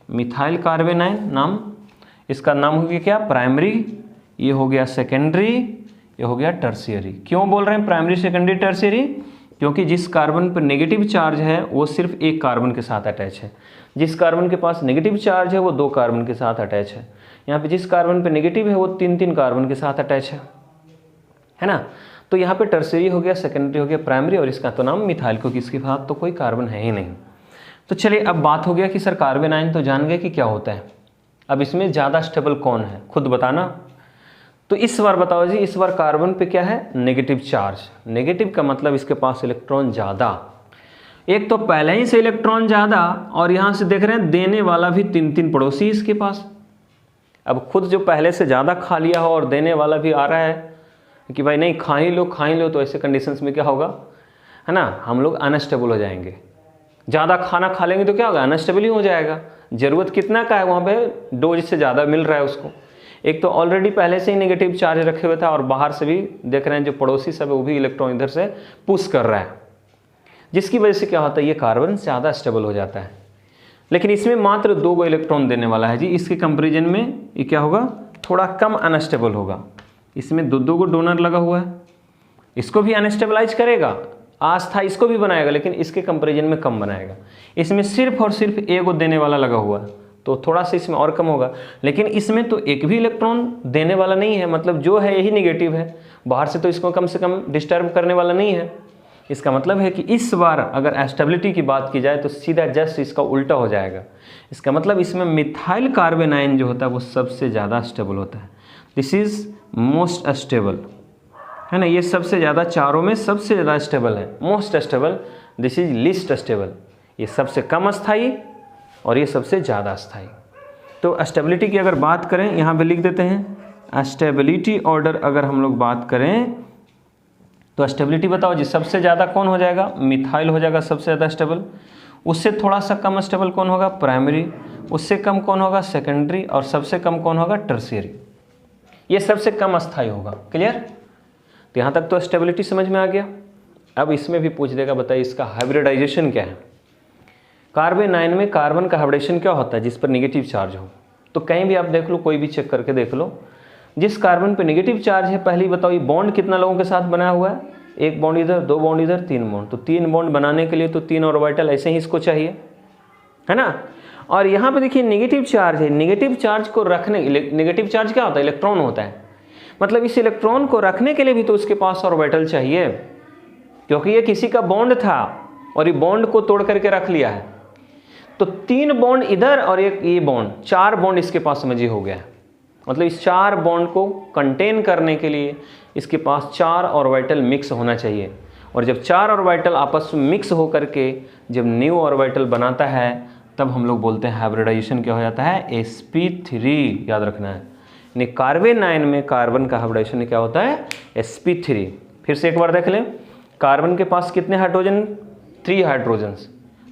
मिथाइल कार्बोनाइन नाम, इसका नाम हो गया क्या, प्राइमरी, ये हो गया सेकेंडरी, ये हो गया टर्शियरी। क्यों बोल रहे हैं प्राइमरी सेकेंडरी टर्शियरी, क्योंकि जिस कार्बन पर नेगेटिव चार्ज है वो सिर्फ एक कार्बन के साथ अटैच है, जिस कार्बन के पास नेगेटिव चार्ज है वो 2 कार्बन के साथ अटैच है। यहाँ पे जिस कार्बन पे नेगेटिव है वो 3 कार्बन के साथ अटैच है ना। तो यहाँ पे टर्शियरी हो गया, सेकेंडरी हो गया, प्राइमरी, और इसका तो नाम मिथाइल, क्योंकि इसके साथ तो कोई कार्बन है ही नहीं। तो चलिए अब बात हो गया कि सर कार्बेनाइन तो जान गए कि क्या होता है, अब इसमें ज़्यादा स्टेबल कौन है, खुद बताना। तो इस बार बताओ जी, इस बार कार्बन पे क्या है, नेगेटिव चार्ज। नेगेटिव का मतलब इसके पास इलेक्ट्रॉन ज़्यादा, एक तो पहले ही से इलेक्ट्रॉन ज़्यादा, और यहाँ से देख रहे हैं देने वाला भी 3 पड़ोसी इसके पास। अब खुद जो पहले से ज़्यादा खा लिया हो और देने वाला भी आ रहा है कि भाई नहीं खा ही लो, तो ऐसे कंडीशंस में क्या होगा, है ना, हम लोग अनस्टेबल हो जाएंगे। ज़्यादा खाना खा लेंगे तो क्या होगा, अनस्टेबल ही हो जाएगा। ज़रूरत कितना का है, वहाँ पे डोज से ज़्यादा मिल रहा है उसको। एक तो ऑलरेडी पहले से ही नेगेटिव चार्ज रखे हुए था, और बाहर से भी देख रहे हैं जो पड़ोसी सब है वो भी इलेक्ट्रॉन इधर से पुश कर रहा है, जिसकी वजह से क्या होता है, ये कार्बन ज़्यादा स्टेबल हो जाता है। लेकिन इसमें मात्र 2 गो इलेक्ट्रॉन देने वाला है जी, इसके कंपेरिजन में ये क्या होगा, थोड़ा कम अनस्टेबल होगा। इसमें 2 गो डोनर लगा हुआ है, इसको भी अनस्टेबलाइज करेगा, अस्थाई इसको भी बनाएगा लेकिन इसके कंपैरिजन में कम बनाएगा। इसमें सिर्फ और सिर्फ ए को देने वाला लगा हुआ है तो थोड़ा सा इसमें और कम होगा, लेकिन इसमें तो एक भी इलेक्ट्रॉन देने वाला नहीं है, मतलब जो है यही नेगेटिव है, बाहर से तो इसको कम से कम डिस्टर्ब करने वाला नहीं है। इसका मतलब है कि इस बार अगर स्टेबिलिटी की बात की जाए तो सीधा जस्ट इसका उल्टा हो जाएगा। इसका मतलब इसमें मिथाइल कार्बन आयन जो होता है वो सबसे ज़्यादा स्टेबल होता है। दिस इज़ मोस्ट स्टेबल, है ना, ये सबसे ज़्यादा चारों में सबसे ज़्यादा स्टेबल है, most stable. This is list stable, ये सबसे कम अस्थाई और ये सबसे ज़्यादा अस्थाई। तो स्टेबिलिटी की अगर बात करें यहाँ पे लिख देते हैं स्टेबिलिटी ऑर्डर। अगर हम लोग बात करें तो स्टेबिलिटी बताओ जी, सबसे ज़्यादा कौन हो जाएगा? मिथाइल हो जाएगा सबसे ज़्यादा स्टेबल। उससे थोड़ा सा कम स्टेबल कौन होगा? प्राइमरी। उससे कम कौन होगा? सेकेंडरी। और सबसे कम कौन होगा? टर्शियरी। ये सबसे कम अस्थाई होगा। क्लियर? तो यहाँ तक तो स्टेबिलिटी समझ में आ गया। अब इसमें भी पूछ देगा, बताइए इसका हाइब्रिडाइजेशन क्या है। कार्बन आयन में कार्बन का हाइब्रिडाइजेशन क्या होता है? जिस पर नेगेटिव चार्ज हो। तो कहीं भी आप देख लो, कोई भी चेक करके देख लो, जिस कार्बन पे नेगेटिव चार्ज है, पहले ही बताओ ये बॉन्ड कितना लोगों के साथ बना हुआ है? एक बॉन्ड इधर, दो बॉन्ड इधर, तीन बॉन्ड। तो तीन बॉन्ड बनाने के लिए तो तीन ऑर्बिटल ऐसे ही इसको चाहिए, है ना। और यहाँ पे देखिए नेगेटिव चार्ज है, नेगेटिव चार्ज को रखने, नेगेटिव चार्ज क्या होता है? इलेक्ट्रॉन होता है। मतलब इस इलेक्ट्रॉन को रखने के लिए भी तो उसके पास ऑर्बिटल चाहिए, क्योंकि ये किसी का बॉन्ड था और ये बॉन्ड को तोड़ करके रख लिया है। तो तीन बॉन्ड इधर और एक ये बॉन्ड, चार बॉन्ड इसके पास समझिए हो गया है। मतलब इस चार बॉन्ड को कंटेन करने के लिए इसके पास चार ऑर्बिटल मिक्स होना चाहिए। और जब चार ऑर्बिटल आपस में मिक्स हो करके जब न्यू ऑर्बिटल बनाता है तब हम लोग बोलते हैं हाइब्रिडाइजेशन क्या हो जाता है? sp3। याद रखना है, यानी कार्बन आयन में कार्बन का हाइब्रिडाइजेशन क्या होता है? sp3। फिर से एक बार देख लें, कार्बन के पास कितने हाइड्रोजन? 3 हाइड्रोजन्स।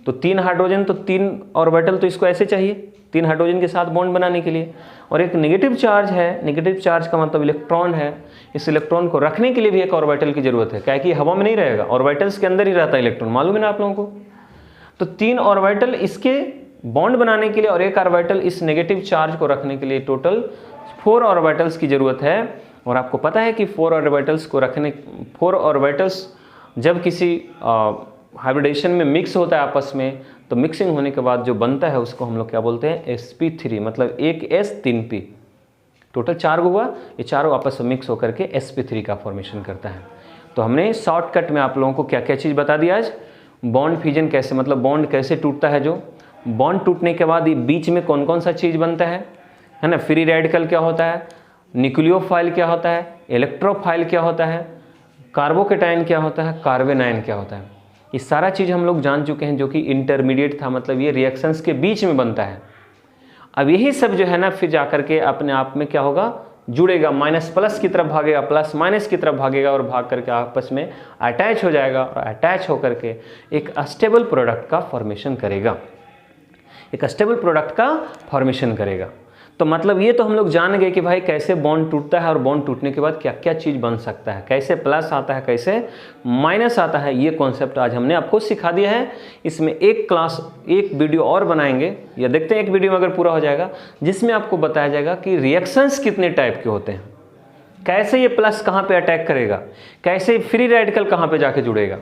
तो 3 हाइड्रोजन, तो 3 ऑर्बिटल तो इसको ऐसे चाहिए 3 हाइड्रोजन के साथ बॉन्ड बनाने के लिए। और एक नेगेटिव चार्ज है, नेगेटिव चार्ज का मतलब इलेक्ट्रॉन है, इस इलेक्ट्रॉन को रखने के लिए भी एक ऑर्बिटल की जरूरत है। क्या कि हवा में नहीं रहेगा, ऑर्बिटल्स के अंदर ही रहता है इलेक्ट्रॉन, मालूम है ना आप लोगों को। तो 3 ऑर्बिटल इसके बॉन्ड बनाने के लिए और एक ऑर्बिटल इस नेगेटिव चार्ज को रखने के लिए टोटल 4 ऑर्बिटल्स की जरूरत है। और आपको पता है कि 4 ऑर्बिटल्स को रखने, 4 ऑर्बिटल्स जब किसी हाइब्रिडेशन में मिक्स होता है आपस में, तो मिक्सिंग होने के बाद जो बनता है उसको हम लोग क्या बोलते हैं? sp3। मतलब एक s 3 p, टोटल 4 हुआ, ये चारों आपस में मिक्स होकर के sp3 का फॉर्मेशन करता है। तो हमने शॉर्टकट में आप लोगों को क्या क्या चीज़ बता दिया आज। बॉन्ड फ्यूजन कैसे, मतलब बॉन्ड कैसे टूटता है, जो बॉन्ड टूटने के बाद ये बीच में कौन कौन सा चीज़ बनता है ना। फ्री रेडिकल क्या होता है, न्यूक्लियोफाइल क्या होता है, इलेक्ट्रोफाइल क्या होता है, कार्बोकेटाइन क्या होता है, कार्बन आयन क्या होता है। ये सारा चीज़ हम लोग जान चुके हैं, जो कि इंटरमीडिएट था, मतलब ये रिएक्शंस के बीच में बनता है। अब यही सब जो है ना फिर जाकर के अपने आप में क्या होगा? जुड़ेगा, माइनस प्लस की तरफ भागेगा, प्लस माइनस की तरफ भागेगा और भाग करके आपस में अटैच हो जाएगा और अटैच होकर के एक स्टेबल प्रोडक्ट का फॉर्मेशन करेगा, एक स्टेबल प्रोडक्ट का फॉर्मेशन करेगा। तो मतलब ये तो हम लोग जान गए कि भाई कैसे बॉन्ड टूटता है और बॉन्ड टूटने के बाद क्या क्या चीज़ बन सकता है, कैसे प्लस आता है, कैसे माइनस आता है। ये कॉन्सेप्ट आज हमने आपको सिखा दिया है। इसमें एक क्लास, एक वीडियो और बनाएंगे, या देखते हैं एक वीडियो में अगर पूरा हो जाएगा, जिसमें आपको बताया जाएगा कि रिएक्शंस कितने टाइप के होते हैं, कैसे ये प्लस कहाँ पे अटैक करेगा, कैसे फ्री रेडिकल कहाँ पे जाके जुड़ेगा।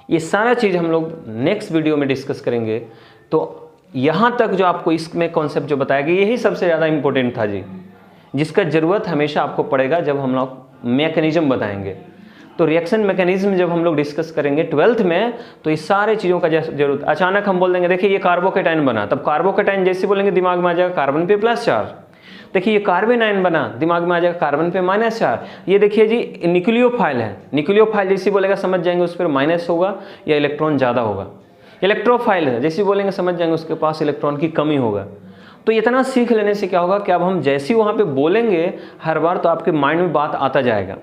ये सारा चीज़ हम लोग नेक्स्ट वीडियो में डिस्कस करेंगे। तो यहाँ तक जो आपको इसमें कॉन्सेप्ट जो बताया गया, यही सबसे ज़्यादा इम्पोर्टेंट था जी, जिसका ज़रूरत हमेशा आपको पड़ेगा जब हम लोग मैकेनिज्म बताएंगे। तो रिएक्शन मैकेनिज्म जब हम लोग डिस्कस करेंगे 12th में, तो इस सारे चीज़ों का जरूरत। अचानक हम बोल देंगे देखिए ये कार्बोकेटाइन बना, तब कार्बोकेटाइन जैसे बोलेंगे दिमाग में आ जाएगा कार्बन पे प्लस चार्ज। देखिए ये कार्बन आयन बना, दिमाग में आ जाएगा कार्बन पे माइनस चार्ज। ये देखिए जी न्यूक्लियोफाइल है, न्यूक्लियोफाइल जैसे बोलेगा समझ जाएंगे उस पर माइनस होगा या इलेक्ट्रॉन ज़्यादा होगा। इलेक्ट्रोफाइल है, जैसे बोलेंगे समझ जाएंगे उसके पास इलेक्ट्रॉन की कमी होगा। तो इतना सीख लेने से क्या होगा कि अब हम जैसे वहाँ पे बोलेंगे हर बार, तो आपके माइंड में बात आता जाएगा।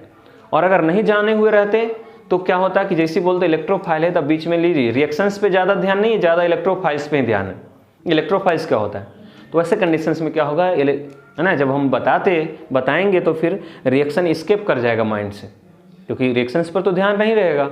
और अगर नहीं जाने हुए रहते तो क्या होता है कि जैसे बोलते इलेक्ट्रोफाइल है, तब बीच में लीजिए रिएक्शंस पे ज़्यादा ध्यान नहीं है, ज़्यादा इलेक्ट्रोफाइल्स पे ही ध्यान है। इलेक्ट्रोफाइल्स क्या होता है, तो ऐसे कंडीशंस में क्या होगा है ना, जब हम बताएंगे तो फिर रिएक्शन स्किप कर जाएगा माइंड से, क्योंकि रिएक्शंस पर तो ध्यान नहीं रहेगा।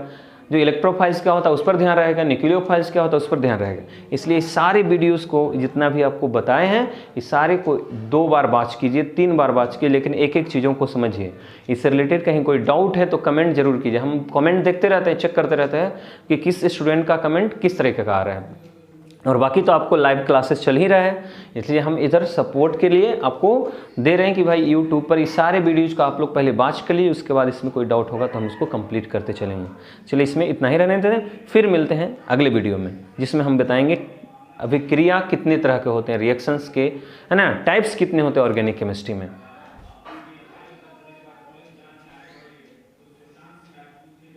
जो इलेक्ट्रोफाइल्स क्या होता है उस पर ध्यान रहेगा, न्यूक्लियोफाइल्स क्या होता है उस पर ध्यान रहेगा। इसलिए सारे वीडियोस को जितना भी आपको बताए हैं इस सारे को 2 बार वॉच कीजिए, 3 बार वॉच कीजिए, लेकिन एक एक चीज़ों को समझिए। इससे रिलेटेड कहीं कोई डाउट है तो कमेंट जरूर कीजिए। हम कमेंट देखते रहते हैं, चेक करते रहते हैं कि किस स्टूडेंट का कमेंट किस तरीके का आ रहा है। और बाकी तो आपको लाइव क्लासेस चल ही रहा है, इसलिए हम इधर सपोर्ट के लिए आपको दे रहे हैं कि भाई यूट्यूब पर इस सारे वीडियोज़ को आप लोग पहले वॉच कर लीजिए, उसके बाद इसमें कोई डाउट होगा तो हम इसको कंप्लीट करते चलेंगे। चलिए इसमें इतना ही रहने देते हैं, फिर मिलते हैं अगले वीडियो में जिसमें हम बताएंगे अभिक्रिया कितने तरह के होते हैं, रिएक्शंस के, है ना, टाइप्स कितने होते हैं ऑर्गेनिक केमिस्ट्री में।